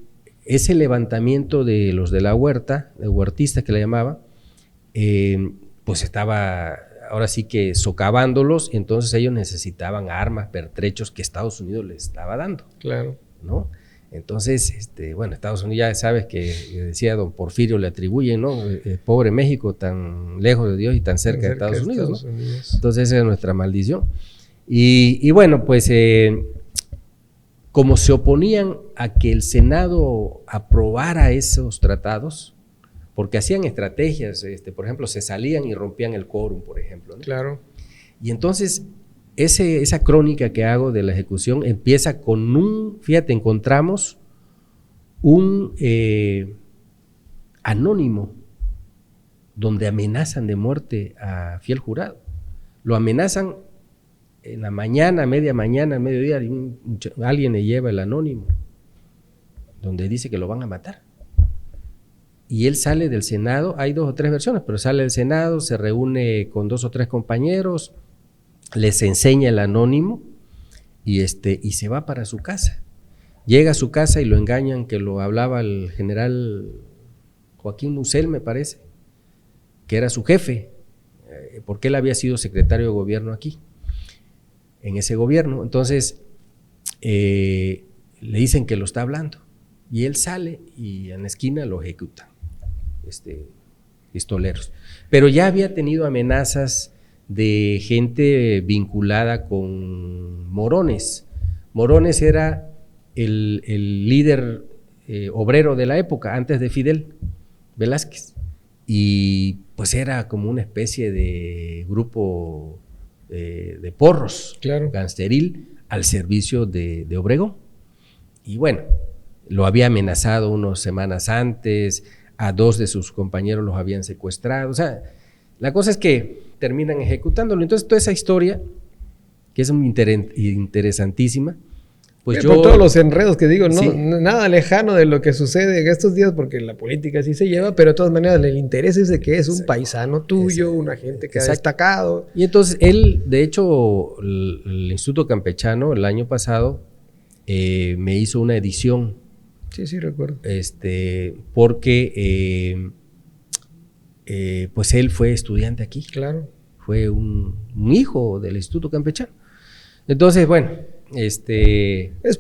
Speaker 1: ese levantamiento de los de la huerta, de huertistas que le llamaba, pues estaba ahora sí que socavándolos, y entonces ellos necesitaban armas, pertrechos que Estados Unidos les estaba dando.
Speaker 2: Claro.
Speaker 1: ¿No? Entonces, bueno, Estados Unidos ya sabes que decía don Porfirio, le atribuyen, ¿no? Pobre México, tan lejos de Dios y tan cerca de Estados Unidos, ¿no? Entonces esa es nuestra maldición. Y bueno, pues como se oponían a que el Senado aprobara esos tratados, porque hacían estrategias, por ejemplo, se salían y rompían el quórum, por ejemplo, ¿no?
Speaker 2: Claro.
Speaker 1: Y entonces esa crónica que hago de la ejecución empieza con fíjate, encontramos un anónimo donde amenazan de muerte a Fiel Jurado. Lo amenazan en la mañana, media mañana, mediodía, alguien le lleva el anónimo, donde dice que lo van a matar. Y él sale del Senado, hay 2 o 3 versiones, pero sale del Senado, se reúne con 2 o 3 compañeros, les enseña el anónimo y se va para su casa. Llega a su casa y lo engañan que lo hablaba el general Joaquín Musel, me parece, que era su jefe, porque él había sido secretario de gobierno aquí, en ese gobierno. Entonces le dicen que lo está hablando y él sale y en la esquina lo ejecutan, pistoleros. Pero ya había tenido amenazas de gente vinculada con Morones. Morones era el líder obrero de la época, antes de Fidel Velázquez, y pues era como una especie de grupo de porros,
Speaker 2: claro,
Speaker 1: gangsteril, al servicio de Obregón. Y bueno, lo había amenazado unas semanas antes, a 2 de sus compañeros los habían secuestrado. O sea, la cosa es que terminan ejecutándolo. Entonces, toda esa historia, que es interesantísima, pues
Speaker 2: por todos los enredos que digo, no, sí, nada lejano de lo que sucede en estos días, porque la política sí se lleva, pero de todas maneras el interés es de que es un paisano tuyo, una gente que ha destacado.
Speaker 1: Y entonces él, de hecho, el Instituto Campechano el año pasado me hizo una edición.
Speaker 2: Sí, recuerdo.
Speaker 1: Porque pues él fue estudiante aquí.
Speaker 2: Claro.
Speaker 1: Fue un hijo del Instituto Campechano. Entonces, bueno, es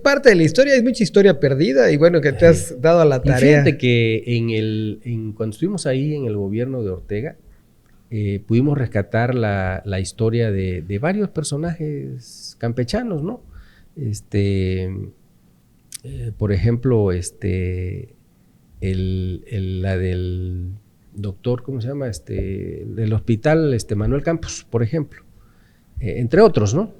Speaker 2: parte de la historia, hay mucha historia perdida y bueno, que te has dado a la tarea.
Speaker 1: Fíjate que cuando estuvimos ahí en el gobierno de Ortega, pudimos rescatar la historia de varios personajes campechanos, ¿no? Por ejemplo, la del doctor, ¿cómo se llama? Del hospital Manuel Campos, por ejemplo, entre otros, ¿no?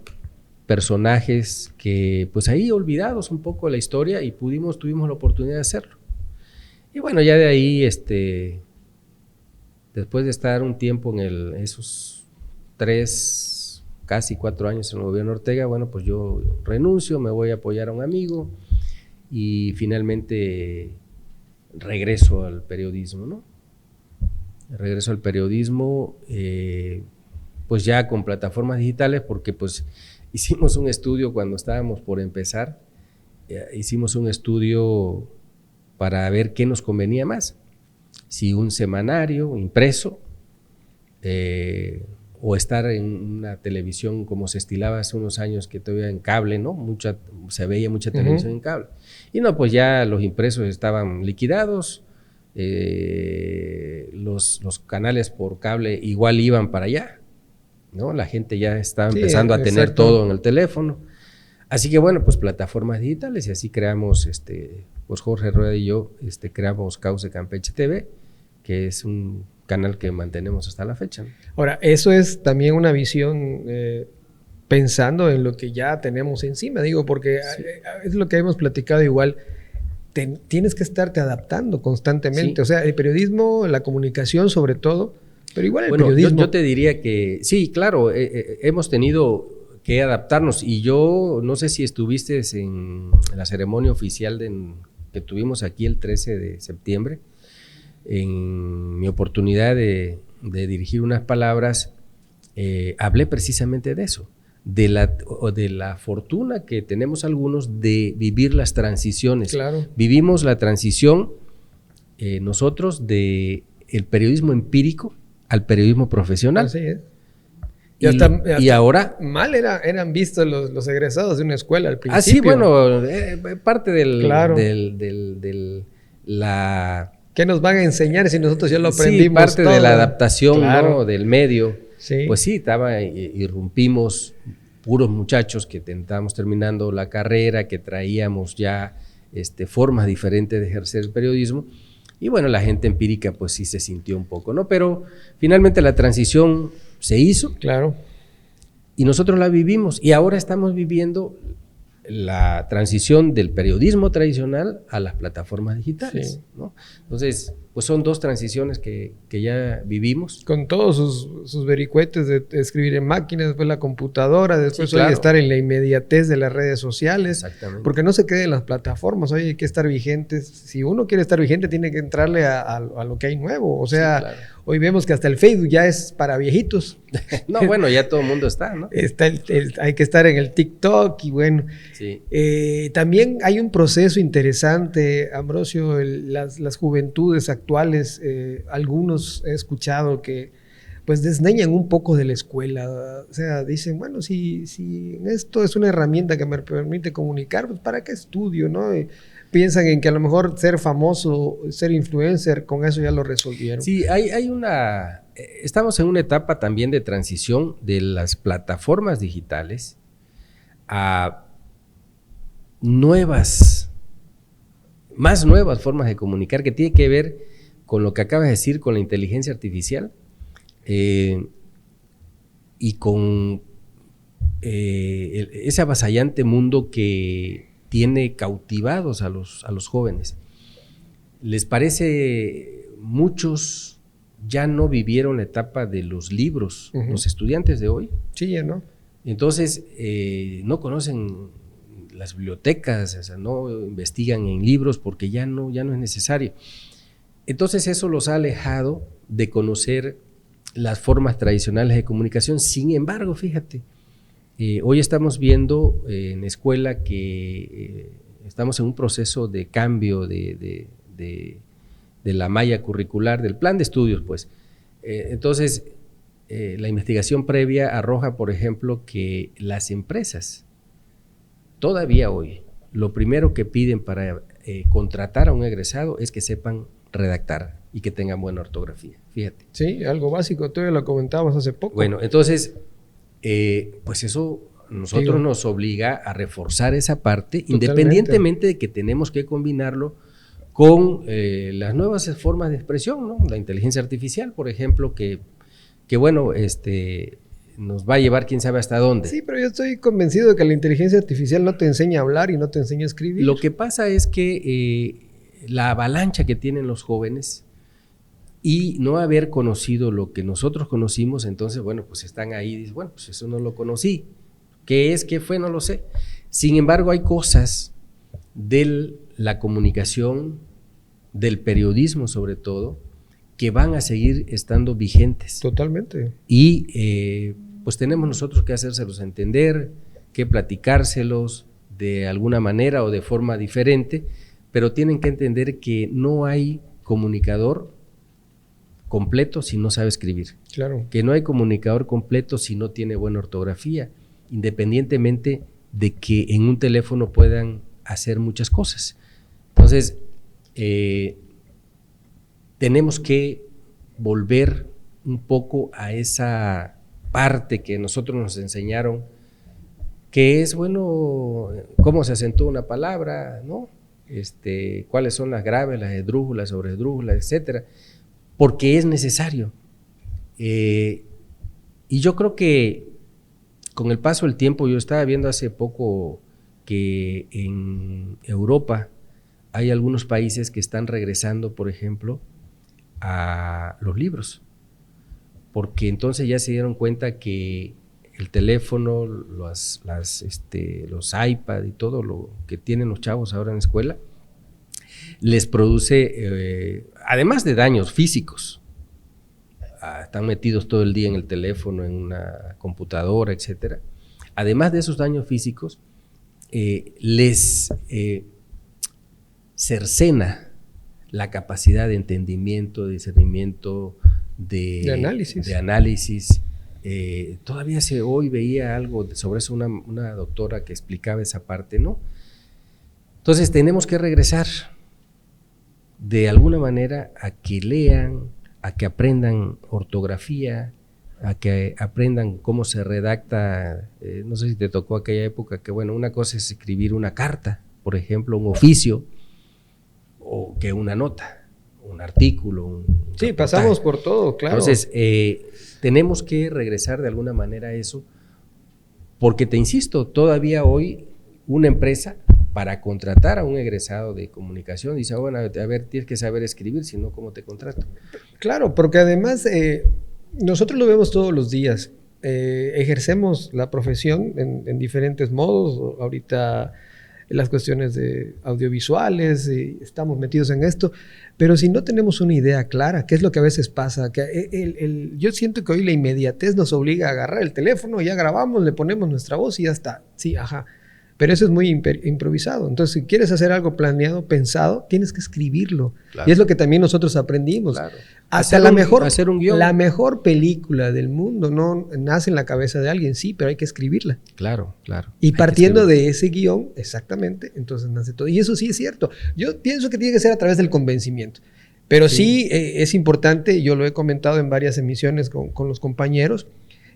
Speaker 1: Personajes que pues ahí olvidados un poco de la historia y tuvimos la oportunidad de hacerlo. Y bueno, ya de ahí, después de estar un tiempo en esos casi 4 años en el gobierno Ortega, bueno, pues yo renuncio, me voy a apoyar a un amigo y finalmente regreso al periodismo, ¿no? Regreso al periodismo, pues ya con plataformas digitales, porque pues hicimos un estudio cuando estábamos por empezar, hicimos un estudio para ver qué nos convenía más, si un semanario impreso, o estar en una televisión como se estilaba hace unos años, que todavía en cable, ¿no? Se veía mucha televisión en cable. Y no, pues ya los impresos estaban liquidados, los canales por cable igual iban para allá, ¿no? La gente ya estaba empezando a tener todo en el teléfono. Así que bueno, pues plataformas digitales, y así creamos, pues Jorge Rueda y yo creamos Cauce Campeche TV, que es un canal que mantenemos hasta la fecha.
Speaker 2: Ahora, eso es también una visión pensando en lo que ya tenemos encima, digo, porque sí, es lo que hemos platicado igual. Tienes que estarte adaptando constantemente, sí. O sea, el periodismo, la comunicación sobre todo, pero igual el periodismo.
Speaker 1: Yo te diría que sí, claro, hemos tenido que adaptarnos, y yo no sé si estuviste en la ceremonia oficial que tuvimos aquí el 13 de septiembre, en mi oportunidad de dirigir unas palabras, hablé precisamente de eso, de la fortuna que tenemos algunos de vivir las transiciones. Claro. Vivimos la transición nosotros del periodismo empírico al periodismo profesional.
Speaker 2: Así es.
Speaker 1: Y ahora
Speaker 2: mal eran vistos los egresados de una escuela al principio.
Speaker 1: Sí, bueno, parte
Speaker 2: claro. ¿Qué nos van a enseñar si nosotros ya lo aprendimos?
Speaker 1: Sí, parte
Speaker 2: todo?
Speaker 1: De la adaptación, claro. ¿No? Del medio.
Speaker 2: Sí.
Speaker 1: Pues sí, irrumpimos puros muchachos que estábamos terminando la carrera, que traíamos ya formas diferentes de ejercer el periodismo. Y bueno, la gente empírica pues sí se sintió un poco, ¿no? Pero finalmente la transición se hizo.
Speaker 2: Claro.
Speaker 1: Y nosotros la vivimos. Y ahora estamos viviendo la transición del periodismo tradicional a las plataformas digitales, sí. ¿No? Entonces, pues son dos transiciones que ya vivimos.
Speaker 2: Con todos sus vericuetos de escribir en máquina, después la computadora, después sí, claro. Estar en la inmediatez de las redes sociales.
Speaker 1: Exactamente.
Speaker 2: Porque no se quede en las plataformas, oye, hay que estar vigentes. Si uno quiere estar vigente, tiene que entrarle a lo que hay nuevo. O sea, sí, claro. Hoy vemos que hasta el Facebook ya es para viejitos.
Speaker 1: No, bueno, ya todo el mundo está, ¿no?
Speaker 2: Hay que estar en el TikTok y bueno.
Speaker 1: Sí.
Speaker 2: También hay un proceso interesante, Ambrosio, las juventudes actuales, algunos he escuchado que pues desdeñan un poco de la escuela, o sea, dicen, bueno, si esto es una herramienta que me permite comunicar, pues ¿para qué estudio, no? Piensan en que a lo mejor ser famoso, ser influencer, con eso ya lo resolvieron.
Speaker 1: Sí, estamos en una etapa también de transición de las plataformas digitales a más nuevas formas de comunicar, que tiene que ver con lo que acabas de decir, con la inteligencia artificial, y con ese avasallante mundo que tiene cautivados a los jóvenes. Les parece, muchos ya no vivieron la etapa de los libros, uh-huh. Los estudiantes de hoy.
Speaker 2: Sí, ya no.
Speaker 1: Entonces, no conocen las bibliotecas, o sea, no investigan en libros porque ya no es necesario. Entonces eso los ha alejado de conocer las formas tradicionales de comunicación. Sin embargo, fíjate, hoy estamos viendo en la escuela que estamos en un proceso de cambio de la malla curricular, del plan de estudios, pues. Entonces, la investigación previa arroja, por ejemplo, que las empresas, todavía hoy, lo primero que piden para contratar a un egresado es que sepan redactar y que tengan buena ortografía, fíjate.
Speaker 2: Sí, algo básico, todavía lo comentábamos hace poco.
Speaker 1: Bueno, entonces, pues eso nosotros nos obliga a reforzar esa parte, totalmente. Independientemente de que tenemos que combinarlo con las nuevas formas de expresión, ¿no? La inteligencia artificial, por ejemplo, que bueno, nos va a llevar quién sabe hasta dónde.
Speaker 2: Sí, pero yo estoy convencido de que la inteligencia artificial no te enseña a hablar y no te enseña a escribir.
Speaker 1: Lo que pasa es que la avalancha que tienen los jóvenes y no haber conocido lo que nosotros conocimos, entonces, bueno, pues están ahí, dicen, bueno, pues eso no lo conocí. ¿Qué es? ¿Qué fue? No lo sé. Sin embargo, hay cosas de la comunicación, del periodismo sobre todo, que van a seguir estando vigentes.
Speaker 2: Totalmente.
Speaker 1: Y pues tenemos nosotros que hacérselos entender, que platicárselos de alguna manera o de forma diferente, pero tienen que entender que no hay comunicador completo si no sabe escribir.
Speaker 2: Claro.
Speaker 1: Que no hay comunicador completo si no tiene buena ortografía, independientemente de que en un teléfono puedan hacer muchas cosas. Entonces, tenemos que volver un poco a esa parte que nosotros nos enseñaron, que es, bueno, cómo se acentúa una palabra, ¿no? Cuáles son las graves, las esdrújulas, sobresdrújulas, etcétera, porque es necesario. Y yo creo que con el paso del tiempo, yo estaba viendo hace poco que en Europa hay algunos países que están regresando, por ejemplo, a los libros, porque entonces ya se dieron cuenta que el teléfono, los iPad y todo lo que tienen los chavos ahora en la escuela, les produce, además de daños físicos, están metidos todo el día en el teléfono, en una computadora, etcétera. Además de esos daños físicos, les cercena la capacidad de entendimiento, de discernimiento, de análisis. Todavía hoy veía algo sobre eso, una doctora que explicaba esa parte, ¿no? Entonces tenemos que regresar de alguna manera a que lean, a que aprendan ortografía, a que aprendan cómo se redacta. No sé si te tocó aquella época que, bueno, una cosa es escribir una carta, por ejemplo, un oficio, o que una nota, un artículo.
Speaker 2: Sí, reportaje. Pasamos por todo, claro.
Speaker 1: Entonces, tenemos que regresar de alguna manera a eso, porque te insisto, todavía hoy una empresa, para contratar a un egresado de comunicación, dice, bueno, a ver, tienes que saber escribir, si no, ¿cómo te contrato?
Speaker 2: Claro, porque además nosotros lo vemos todos los días. Ejercemos la profesión en diferentes modos. Ahorita las cuestiones de audiovisuales, estamos metidos en esto, pero si no tenemos una idea clara, ¿qué es lo que a veces pasa? Que yo siento que hoy la inmediatez nos obliga a agarrar el teléfono, ya grabamos, le ponemos nuestra voz y ya está. Sí, ajá. Pero eso es muy improvisado. Entonces, si quieres hacer algo planeado, pensado, tienes que escribirlo. Claro. Y es lo que también nosotros aprendimos. Claro. Hasta hacer un guión. La mejor película del mundo no nace en la cabeza de alguien, sí, pero hay que escribirla.
Speaker 1: Claro, claro.
Speaker 2: Y partiendo de ese guión, exactamente, entonces nace todo. Y eso sí es cierto. Yo pienso que tiene que ser a través del convencimiento. Pero sí es importante, yo lo he comentado en varias emisiones con los compañeros,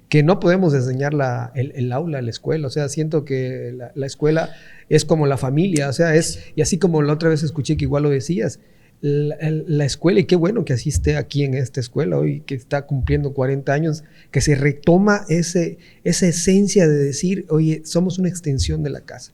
Speaker 2: que no podemos enseñar el aula, la escuela. O sea, siento que la escuela es como la familia. O sea, y así como la otra vez escuché que igual lo decías, la escuela, y qué bueno que así esté aquí en esta escuela hoy, que está cumpliendo 40 años, que se retoma esa esencia de decir, oye, somos una extensión de la casa.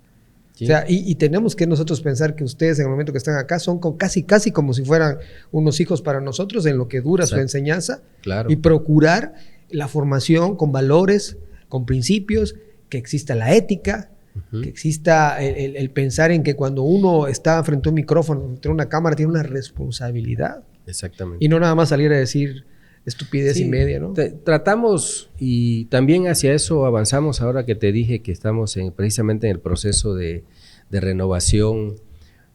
Speaker 2: Sí. O sea, y tenemos que nosotros pensar que ustedes en el momento que están acá son casi como si fueran unos hijos para nosotros en lo que dura su enseñanza.
Speaker 1: Claro.
Speaker 2: Y procurar la formación con valores, con principios, que exista la ética, que exista el pensar en que cuando uno está frente a un micrófono, frente a una cámara, tiene una responsabilidad.
Speaker 1: Exactamente.
Speaker 2: Y no nada más salir a decir estupidez y media, ¿no?
Speaker 1: Tratamos, y también hacia eso avanzamos ahora que te dije que estamos precisamente en el proceso de renovación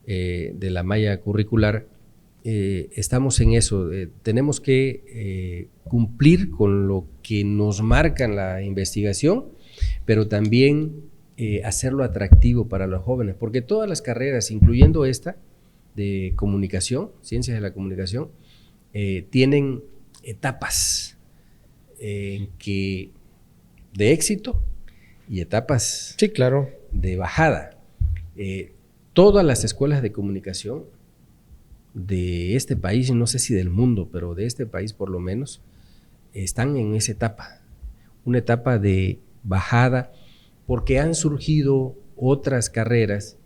Speaker 1: de la malla curricular. Estamos en eso, tenemos que cumplir con lo que nos marca la investigación, pero también hacerlo atractivo para los jóvenes, porque todas las carreras, incluyendo esta de comunicación, ciencias de la comunicación, tienen etapas de éxito y etapas
Speaker 2: sí, claro,
Speaker 1: de bajada. Todas las escuelas de comunicación de este país, no sé si del mundo, pero de este país por lo menos, están en esa etapa, una etapa de bajada, porque han surgido otras carreras,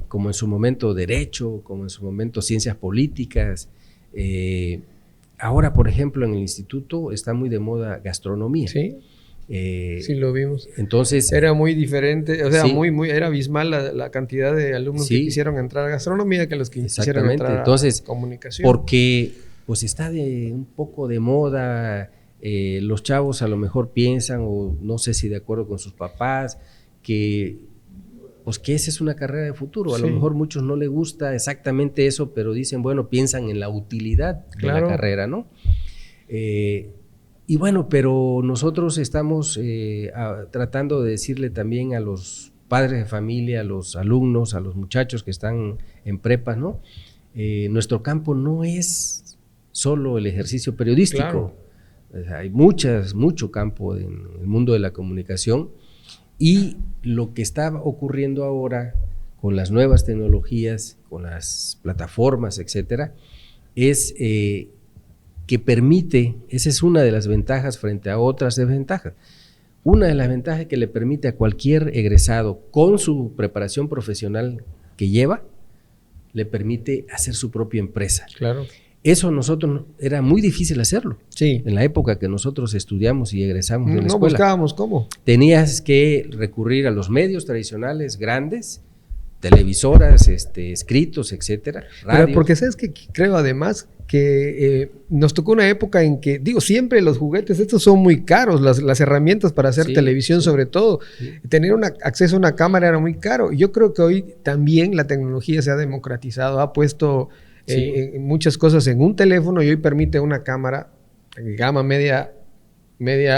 Speaker 1: como en su momento Derecho, como en su momento Ciencias Políticas, Ahora, por ejemplo, en el instituto está muy de moda gastronomía.
Speaker 2: Sí. Sí, lo vimos.
Speaker 1: Entonces
Speaker 2: era muy diferente, o sea,
Speaker 1: sí,
Speaker 2: era abismal la cantidad de alumnos
Speaker 1: sí,
Speaker 2: que quisieron entrar a gastronomía que los que quisieron entrar
Speaker 1: entonces,
Speaker 2: a comunicación.
Speaker 1: Porque pues está un poco de moda, los chavos a lo mejor piensan, o no sé si de acuerdo con sus papás, que esa es una carrera de futuro. A lo mejor muchos no les gusta exactamente eso, pero dicen, bueno, piensan en la utilidad de la carrera, ¿no? Y bueno, pero nosotros estamos tratando de decirle también a los padres de familia, a los alumnos, a los muchachos que están en prepas, ¿no? Nuestro campo no es solo el ejercicio periodístico.
Speaker 2: Claro.
Speaker 1: O sea, hay mucho campo en el mundo de la comunicación, y lo que está ocurriendo ahora con las nuevas tecnologías, con las plataformas, etcétera, es que permite, esa es una de las ventajas frente a otras desventajas. Una de las ventajas es que le permite a cualquier egresado, con su preparación profesional que lleva, le permite hacer su propia empresa.
Speaker 2: Claro.
Speaker 1: Eso nosotros era muy difícil hacerlo.
Speaker 2: Sí.
Speaker 1: En la época que nosotros estudiamos y egresamos de la escuela.
Speaker 2: No buscábamos cómo.
Speaker 1: Tenías que recurrir a los medios tradicionales grandes, televisoras, escritos, etcétera, radios.
Speaker 2: Pero porque sabes que creo además que nos tocó una época en que, digo, siempre los juguetes estos son muy caros, las herramientas para hacer televisión sobre todo. Sí. Tener acceso a una cámara era muy caro. Yo creo que hoy también la tecnología se ha democratizado, ha puesto muchas cosas en un teléfono, y hoy permite una cámara gama media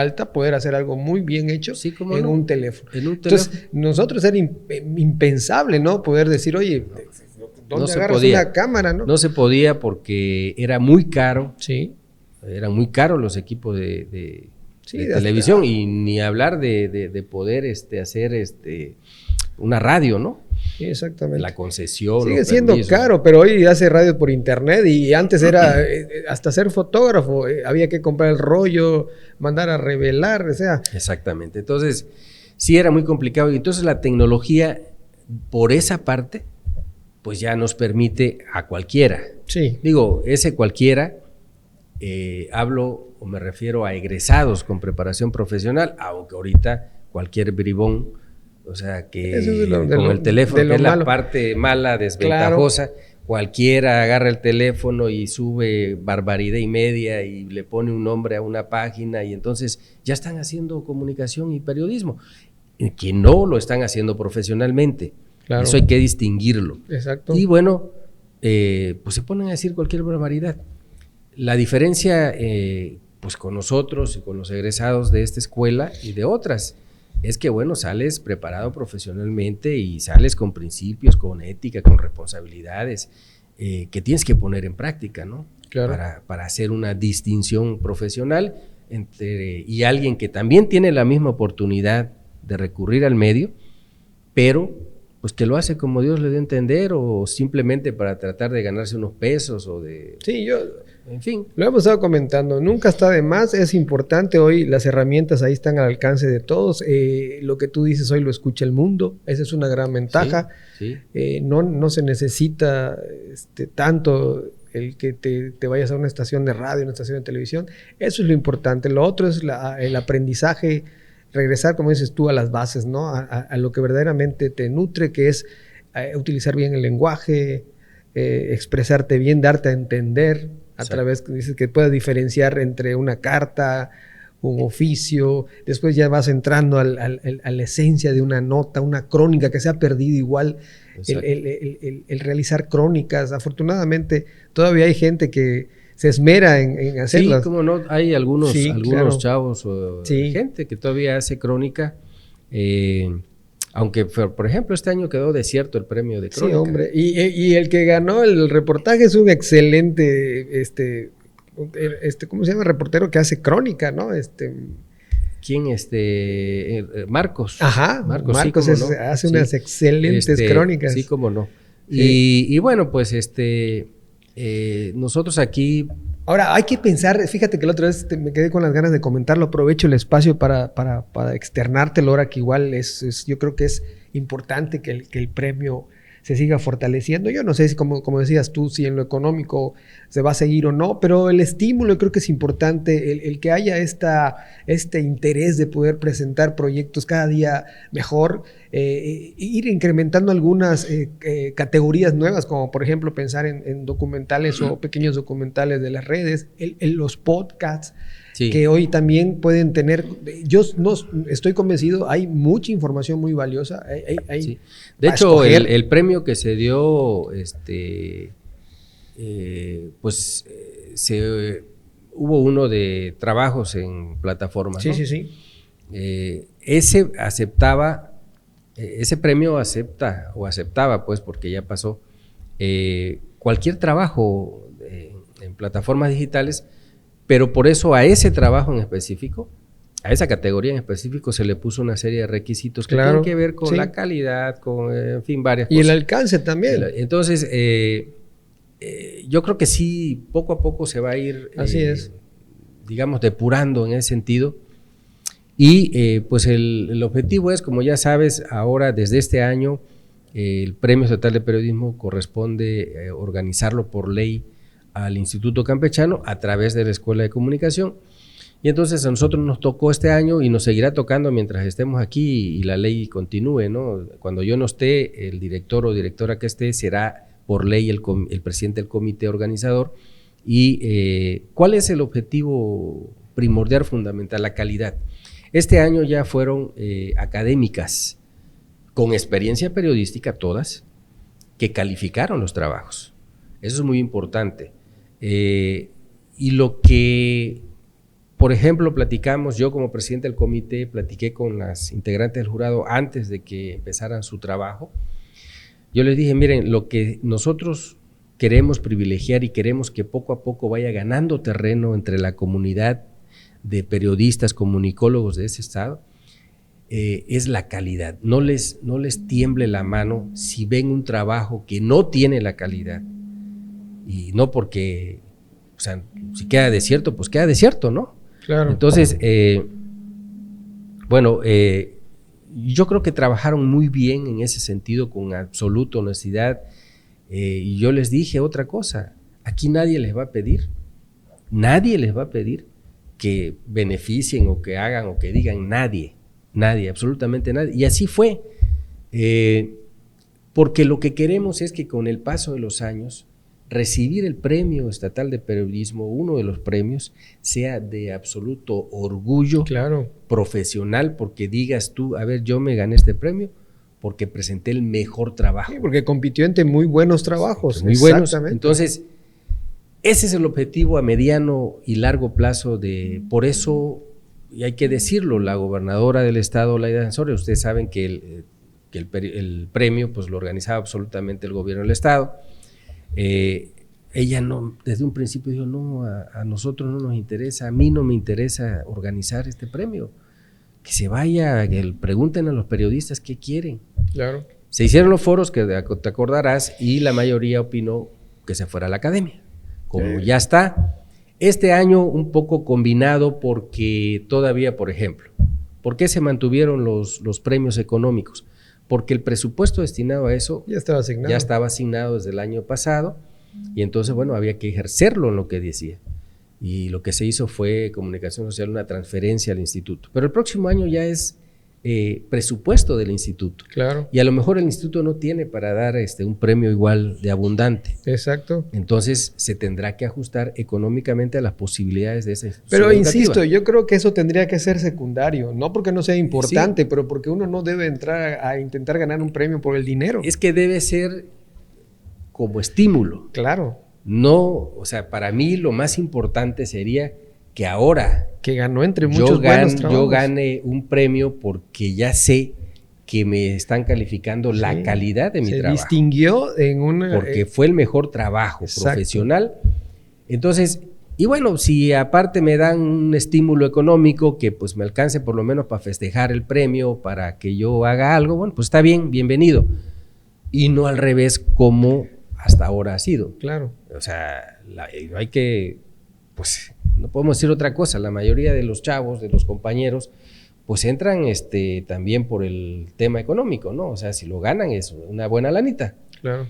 Speaker 2: alta poder hacer algo muy bien hecho en un teléfono. Entonces, nosotros era impensable, ¿no? Poder decir, oye, ¿dónde agarras una cámara? ¿No?
Speaker 1: No se podía porque era muy caro.
Speaker 2: Sí.
Speaker 1: Eran muy caros los equipos de televisión, y ni hablar de poder hacer una radio, ¿no?
Speaker 2: Sí, exactamente.
Speaker 1: La concesión.
Speaker 2: Sigue siendo caro, pero hoy hace radio por internet, y antes era hasta ser fotógrafo, había que comprar el rollo, mandar a revelar, o sea.
Speaker 1: Exactamente. Entonces, sí era muy complicado, y entonces la tecnología, por esa parte, pues ya nos permite a cualquiera.
Speaker 2: Sí.
Speaker 1: Digo, ese cualquiera, hablo o me refiero a egresados con preparación profesional, aunque ahorita cualquier bribón, o sea, que con el teléfono, que es la parte mala, desventajosa, cualquiera agarra el teléfono y sube barbaridad y media y le pone un nombre a una página, y entonces ya están haciendo comunicación y periodismo, que no lo están haciendo profesionalmente. Claro. Eso hay que distinguirlo.
Speaker 2: Exacto.
Speaker 1: Y bueno, pues se ponen a decir cualquier barbaridad. La diferencia, pues con nosotros y con los egresados de esta escuela y de otras, es que, bueno, sales preparado profesionalmente y sales con principios, con ética, con responsabilidades que tienes que poner en práctica, ¿no?
Speaker 2: Claro.
Speaker 1: Para hacer una distinción profesional y alguien que también tiene la misma oportunidad de recurrir al medio, pero pues que lo hace como Dios le dé a entender, o simplemente para tratar de ganarse unos pesos o de...
Speaker 2: Sí,
Speaker 1: en fin.
Speaker 2: Lo hemos estado comentando, nunca está de más, es importante hoy, las herramientas ahí están al alcance de todos, lo que tú dices hoy lo escucha el mundo, esa es una gran ventaja,
Speaker 1: sí.
Speaker 2: No se necesita tanto el que te vayas a una estación de radio, una estación de televisión, eso es lo importante. Lo otro es el aprendizaje, regresar, como dices tú, a las bases, ¿no? A lo que verdaderamente te nutre, que es utilizar bien el lenguaje, expresarte bien, darte a entender, a través, dices que puedas diferenciar entre una carta, un oficio, después ya vas entrando a la esencia de una nota, una crónica, que se ha perdido igual el realizar crónicas. Afortunadamente todavía hay gente que se esmera en hacerlas.
Speaker 1: Sí, como no, hay algunos
Speaker 2: claro.
Speaker 1: chavos o gente que todavía hace crónica, aunque, por ejemplo, este año quedó desierto el premio de crónica.
Speaker 2: Sí, hombre, y el que ganó el reportaje es un excelente, ¿cómo se llama? Reportero que hace crónica, ¿no?
Speaker 1: ¿Quién? Marcos.
Speaker 2: Ajá, Marcos sí, hace unas excelentes crónicas.
Speaker 1: Sí, cómo no. Sí. Y bueno, pues nosotros aquí...
Speaker 2: Ahora, hay que pensar, fíjate que la otra vez me quedé con las ganas de comentarlo, aprovecho el espacio para externártelo ahora, que igual yo creo que es importante que el premio se siga fortaleciendo. Yo no sé si, como decías tú, si en lo económico se va a seguir o no, pero el estímulo yo creo que es importante, el que haya este interés de poder presentar proyectos cada día mejor, ir incrementando algunas categorías nuevas, como por ejemplo pensar en documentales o pequeños documentales de las redes, los podcasts, sí, que hoy también pueden tener. Yo no estoy convencido, hay mucha información muy valiosa.
Speaker 1: Sí. De hecho, el premio que se dio, hubo uno de trabajos en plataformas,
Speaker 2: sí,
Speaker 1: ¿no?
Speaker 2: Sí.
Speaker 1: Ese aceptaba, ese premio aceptaba, pues, porque ya pasó, cualquier trabajo en plataformas digitales, pero por eso a ese trabajo en específico, a esa categoría en específico, se le puso una serie de requisitos que tienen que ver con la calidad, con, en fin, varias cosas.
Speaker 2: Y el alcance también.
Speaker 1: Entonces, yo creo que sí, poco a poco se va a ir, digamos, depurando en ese sentido. Y pues el objetivo es, como ya sabes, ahora desde este año, el Premio Estatal de Periodismo corresponde organizarlo por ley al Instituto Campechano a través de la Escuela de Comunicación. Y entonces a nosotros nos tocó este año y nos seguirá tocando mientras estemos aquí y la ley continúe, ¿no? Cuando yo no esté, el director o directora que esté será por ley el presidente del comité organizador. ¿Y cuál es el objetivo primordial, fundamental? La calidad. Este año ya fueron académicas con experiencia periodística, todas, que calificaron los trabajos. Eso es muy importante. Y lo que, por ejemplo, platicamos, yo como presidente del comité, platiqué con las integrantes del jurado antes de que empezaran su trabajo. Yo les dije, miren, lo que nosotros queremos privilegiar y queremos que poco a poco vaya ganando terreno entre la comunidad de periodistas, comunicólogos de ese estado, es la calidad. No les tiemble la mano si ven un trabajo que no tiene la calidad. Y no porque, o sea, si queda desierto, pues queda desierto, ¿no?
Speaker 2: Claro.
Speaker 1: Entonces, yo creo que trabajaron muy bien en ese sentido, con absoluta honestidad. Y yo les dije otra cosa, aquí nadie les va a pedir que beneficien o que hagan o que digan, nadie, absolutamente nadie. Y así fue, porque lo que queremos es que con el paso de los años, recibir el Premio Estatal de Periodismo, uno de los premios, sea de absoluto orgullo, claro, profesional, porque digas tú, a ver, yo me gané este premio porque presenté el mejor trabajo.
Speaker 2: Sí, porque compitió entre muy buenos trabajos.
Speaker 1: Muy buenos. Entonces, ese es el objetivo a mediano y largo plazo por eso, y hay que decirlo, la gobernadora del estado, Laida Sansores, ustedes saben que el premio pues lo organizaba absolutamente el gobierno del estado. Ella no, desde un principio dijo, no, a nosotros no nos interesa, a mí no me interesa organizar este premio, que se vaya, que pregunten a los periodistas qué quieren.
Speaker 2: Claro.
Speaker 1: Se hicieron los foros, que te acordarás, y la mayoría opinó que se fuera a la academia. Como ya está, este año un poco combinado porque todavía, por ejemplo, ¿por qué se mantuvieron los premios económicos? Porque el presupuesto destinado a eso ya estaba asignado desde el año pasado, y entonces, bueno, había que ejercerlo en lo que decía. Y lo que se hizo fue Comunicación Social, una transferencia al instituto. Pero el próximo año ya es presupuesto del instituto.
Speaker 2: Claro.
Speaker 1: Y a lo mejor el instituto no tiene para dar un premio igual de abundante.
Speaker 2: Exacto.
Speaker 1: Entonces se tendrá que ajustar económicamente a las posibilidades de esa institución
Speaker 2: Pero
Speaker 1: educativa.
Speaker 2: insisto, yo creo que eso tendría que ser secundario, no porque no sea importante, sí, pero porque uno no debe entrar a intentar ganar un premio por el dinero.
Speaker 1: Es que debe ser como estímulo.
Speaker 2: Claro.
Speaker 1: No, o sea, para mí lo más importante sería que ahora
Speaker 2: que ganó entre muchos buenos trabajos,
Speaker 1: yo gane un premio porque ya sé que me están calificando la calidad de mi trabajo. Se
Speaker 2: distinguió en una...
Speaker 1: Porque fue el mejor trabajo profesional. Entonces, y bueno, si aparte me dan un estímulo económico que pues me alcance por lo menos para festejar el premio, para que yo haga algo, bueno, pues está bien, bienvenido. Y no al revés como hasta ahora ha sido.
Speaker 2: Claro.
Speaker 1: O sea, hay que, pues... No podemos decir otra cosa, la mayoría de los chavos, de los compañeros, pues entran también por el tema económico, ¿no? O sea, si lo ganan es una buena lanita.
Speaker 2: Claro.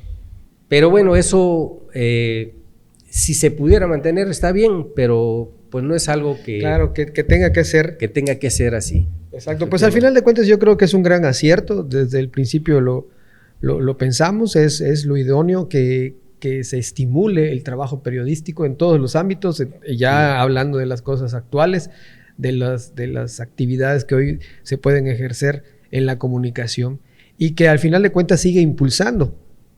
Speaker 1: Pero bueno, eso, si se pudiera mantener, está bien, pero pues no es algo que...
Speaker 2: Claro, que tenga que ser.
Speaker 1: Que tenga que ser así.
Speaker 2: Exacto, pues al final de cuentas yo creo que es un gran acierto, desde el principio lo pensamos, es lo idóneo que se estimule el trabajo periodístico en todos los ámbitos, ya hablando de las cosas actuales, de las actividades que hoy se pueden ejercer en la comunicación y que al final de cuentas sigue impulsando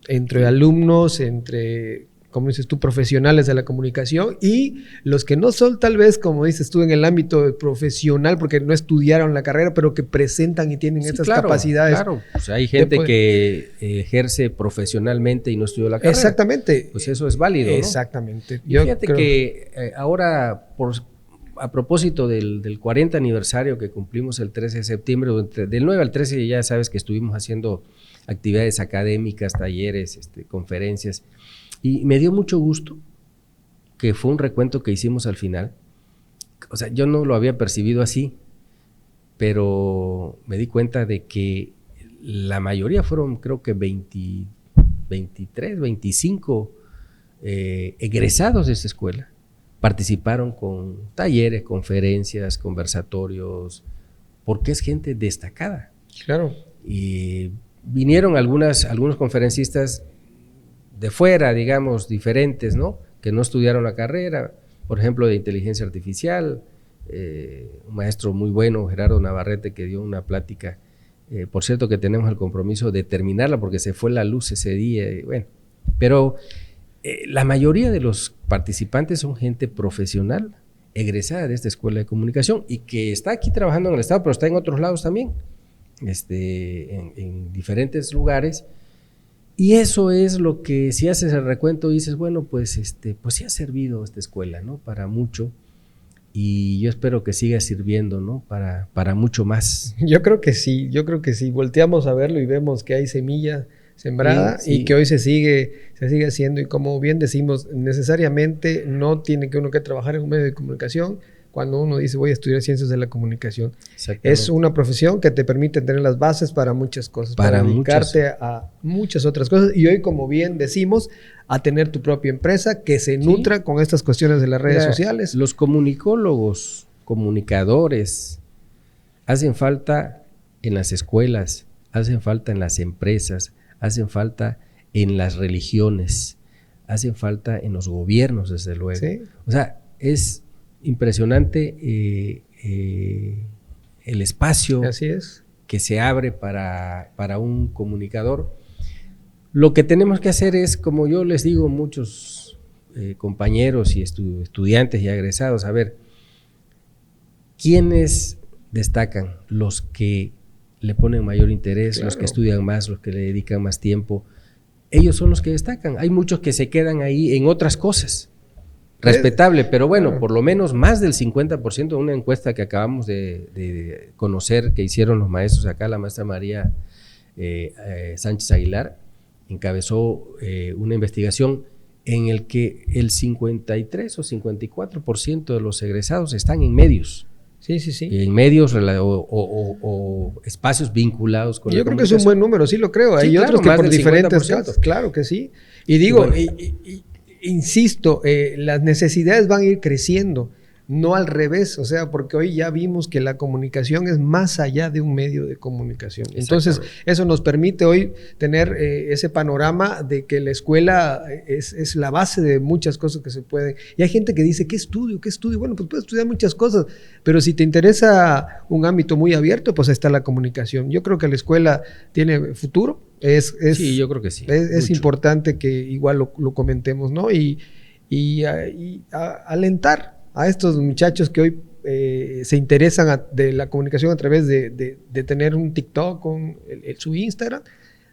Speaker 2: entre alumnos, entre, como dices tú, profesionales de la comunicación y los que no son tal vez, como dices tú, en el ámbito profesional porque no estudiaron la carrera, pero que presentan y tienen esas capacidades.
Speaker 1: Claro, pues hay gente que ejerce profesionalmente y no estudió la carrera.
Speaker 2: Exactamente.
Speaker 1: Pues eso es válido, ¿no?
Speaker 2: Exactamente.
Speaker 1: Fíjate que ahora, a propósito del 40 aniversario que cumplimos el 13 de septiembre, del 9 al 13 ya sabes que estuvimos haciendo actividades académicas, talleres, conferencias, y me dio mucho gusto que fue un recuento que hicimos al final. O sea, yo no lo había percibido así, pero me di cuenta de que la mayoría fueron, creo que 23, 25 egresados de esta escuela. Participaron con talleres, conferencias, conversatorios, porque es gente destacada.
Speaker 2: Claro.
Speaker 1: Y vinieron algunos conferencistas de fuera, digamos, diferentes, ¿no? Que no estudiaron la carrera, por ejemplo, de inteligencia artificial, un maestro muy bueno, Gerardo Navarrete, que dio una plática, por cierto que tenemos el compromiso de terminarla porque se fue la luz ese día, y bueno, pero la mayoría de los participantes son gente profesional, egresada de esta escuela de comunicación y que está aquí trabajando en el estado, pero está en otros lados también, en diferentes lugares. Y eso es lo que, si haces el recuento, dices, bueno, pues sí ha servido esta escuela, ¿no? Para mucho. Y yo espero que siga sirviendo, ¿no? Para mucho más.
Speaker 2: Yo creo que sí. Volteamos a verlo y vemos que hay semilla sembrada y que hoy se sigue haciendo. Y como bien decimos, necesariamente no tiene que uno que trabajar en un medio de comunicación. Cuando uno dice voy a estudiar ciencias de la comunicación, es una profesión que te permite tener las bases para muchas cosas, para dedicarte a muchas otras cosas y hoy, como bien decimos, a tener tu propia empresa que se nutra con estas cuestiones de las redes sociales.
Speaker 1: Los comunicólogos, comunicadores, hacen falta en las escuelas, hacen falta en las empresas, hacen falta en las religiones, hacen falta en los gobiernos, desde luego. ¿Sí? O sea, es impresionante el espacio que se abre para un comunicador. Lo que tenemos que hacer es, como yo les digo a muchos compañeros y estudiantes y egresados, a ver, ¿quiénes destacan? Los que le ponen mayor interés, los que estudian más, los que le dedican más tiempo. Ellos son los que destacan. Hay muchos que se quedan ahí en otras cosas. Respetable, pero bueno, por lo menos más del 50% de una encuesta que acabamos de conocer, que hicieron los maestros acá, la maestra María Sánchez Aguilar, encabezó una investigación en el que el 53 o 54% de los egresados están en medios.
Speaker 2: Sí.
Speaker 1: En medios o espacios vinculados con
Speaker 2: Yo creo que es un buen número, sí lo creo. Hay otros que por diferentes casos, claro que sí. Y digo, insisto, las necesidades van a ir creciendo, no al revés, o sea, porque hoy ya vimos que la comunicación es más allá de un medio de comunicación. Entonces, eso nos permite hoy tener ese panorama de que la escuela es la base de muchas cosas que se pueden. Y hay gente que dice, ¿qué estudio? Bueno, pues puedes estudiar muchas cosas, pero si te interesa un ámbito muy abierto, pues ahí está la comunicación. Yo creo que la escuela tiene futuro.
Speaker 1: Sí, yo creo que sí.
Speaker 2: Es importante que igual lo comentemos, ¿no? Y alentar a estos muchachos que hoy se interesan de la comunicación a través de tener un TikTok con su Instagram,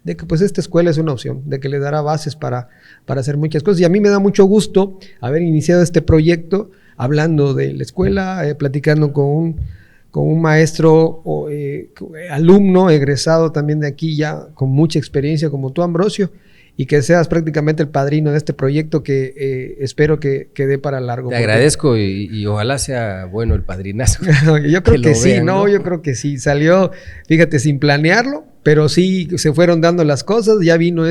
Speaker 2: de que pues esta escuela es una opción, de que le dará bases para hacer muchas cosas. Y a mí me da mucho gusto haber iniciado este proyecto hablando de la escuela, platicando con un maestro alumno egresado también de aquí ya con mucha experiencia como tú, Ambrosio, y que seas prácticamente el padrino de este proyecto que espero que dé para largo.
Speaker 1: Te agradezco y ojalá sea bueno el padrinazo.
Speaker 2: Yo creo que sí,
Speaker 1: vean, ¿no?
Speaker 2: Yo creo que sí. Salió, fíjate, sin planearlo, pero sí se fueron dando las cosas. Ya vino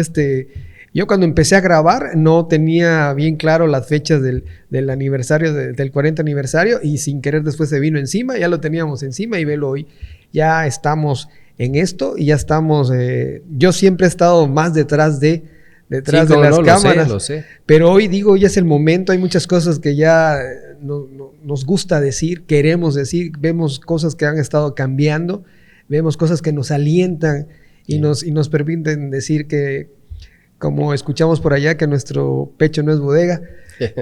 Speaker 2: Yo cuando empecé a grabar no tenía bien claro las fechas del aniversario, del 40 aniversario, y sin querer después se vino encima, ya lo teníamos encima y velo hoy. Ya estamos en esto y ya estamos... yo siempre he estado más detrás de las cámaras,
Speaker 1: lo sé.
Speaker 2: Pero hoy digo, ya es el momento, hay muchas cosas que ya nos gusta decir, queremos decir, vemos cosas que han estado cambiando, vemos cosas que nos alientan y nos permiten decir que, como escuchamos por allá, que nuestro pecho no es bodega,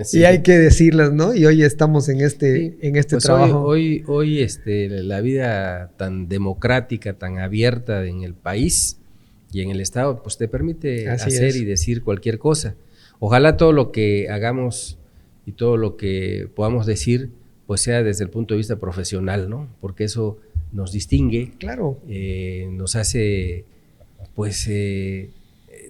Speaker 2: sí. Y hay que decirlas, ¿no? Y hoy estamos en este pues trabajo.
Speaker 1: Hoy la vida tan democrática, tan abierta en el país y en el Estado, pues te permite hacer y decir cualquier cosa. Ojalá todo lo que hagamos y todo lo que podamos decir, pues sea desde el punto de vista profesional, ¿no? Porque eso nos distingue.
Speaker 2: Claro.
Speaker 1: Nos hace, pues,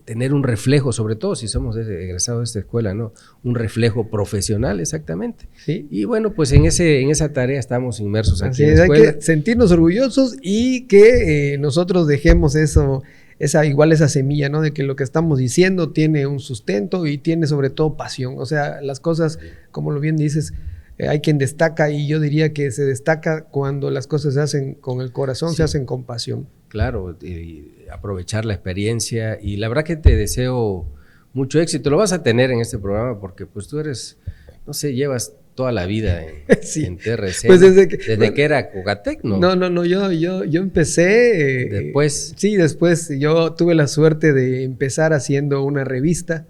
Speaker 1: tener un reflejo, sobre todo si somos egresados de esta escuela, ¿no? Un reflejo profesional, exactamente.
Speaker 2: Sí.
Speaker 1: Y bueno, pues en esa tarea estamos inmersos aquí en la escuela.
Speaker 2: Hay que sentirnos orgullosos y que nosotros dejemos esa semilla, ¿no? De que lo que estamos diciendo tiene un sustento y tiene sobre todo pasión. O sea, las cosas, como lo bien dices, hay quien destaca, y yo diría que se destaca cuando las cosas se hacen con el corazón, sí. Se hacen con pasión.
Speaker 1: Claro, y aprovechar la experiencia, y la verdad que te deseo mucho éxito. Lo vas a tener en este programa porque pues tú eres, no sé, llevas toda la vida
Speaker 2: sí.
Speaker 1: en TRC.
Speaker 2: Pues desde
Speaker 1: que era Cogatec, ¿no?
Speaker 2: No, yo empecé...
Speaker 1: después.
Speaker 2: Sí, después yo tuve la suerte de empezar haciendo una revista.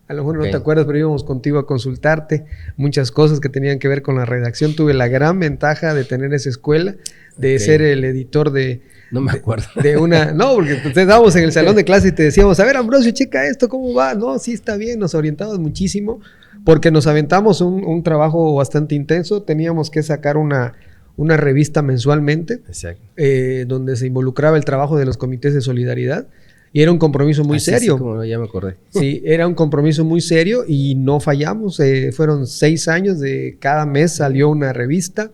Speaker 2: A lo mejor no te acuerdas, pero íbamos contigo a consultarte muchas cosas que tenían que ver con la redacción. Tuve la gran ventaja de tener esa escuela, de ser el editor de...
Speaker 1: No me acuerdo.
Speaker 2: No, porque te estábamos en el salón de clase y te decíamos, a ver, Ambrosio, checa esto, ¿cómo va? No, sí está bien, nos orientabas muchísimo, porque nos aventamos un trabajo bastante intenso. Teníamos que sacar una revista mensualmente, donde se involucraba el trabajo de los comités de solidaridad. Y era un compromiso muy serio.
Speaker 1: Sí, como ya me acordé.
Speaker 2: Sí, era un compromiso muy serio y no fallamos. Fueron 6 años, de cada mes salió una revista.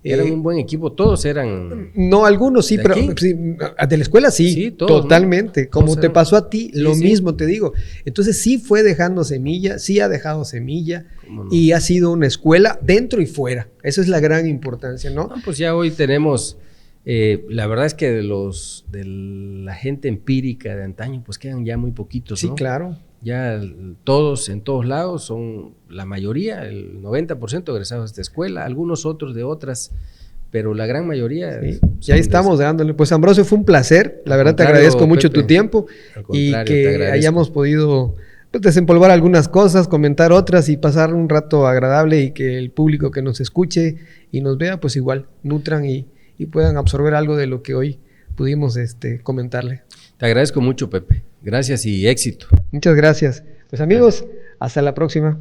Speaker 1: Eran un buen equipo, todos eran...
Speaker 2: No, algunos sí, pero sí, de la escuela sí todos, totalmente. ¿No? Como todos te pasó a ti, lo mismo te digo. Entonces sí fue dejando semilla, sí ha dejado semilla, no. Y ha sido una escuela dentro y fuera. Esa es la gran importancia, ¿no?
Speaker 1: Pues ya hoy tenemos... la verdad es que de la gente empírica de antaño, pues quedan ya muy poquitos, ¿no?
Speaker 2: Sí, claro.
Speaker 1: Ya todos, en todos lados, son la mayoría, el 90% egresados de esta escuela, algunos otros de otras, pero la gran mayoría...
Speaker 2: Sí. Ya estamos dándole. Pues Ambrosio, fue un placer. La verdad te agradezco mucho, Pepe, tu tiempo y que hayamos podido pues, desempolvar algunas cosas, comentar otras y pasar un rato agradable, y que el público que nos escuche y nos vea, pues igual nutran y puedan absorber algo de lo que hoy pudimos comentarle.
Speaker 1: Te agradezco mucho, Pepe. Gracias y éxito.
Speaker 2: Muchas gracias. Pues amigos, hasta la próxima.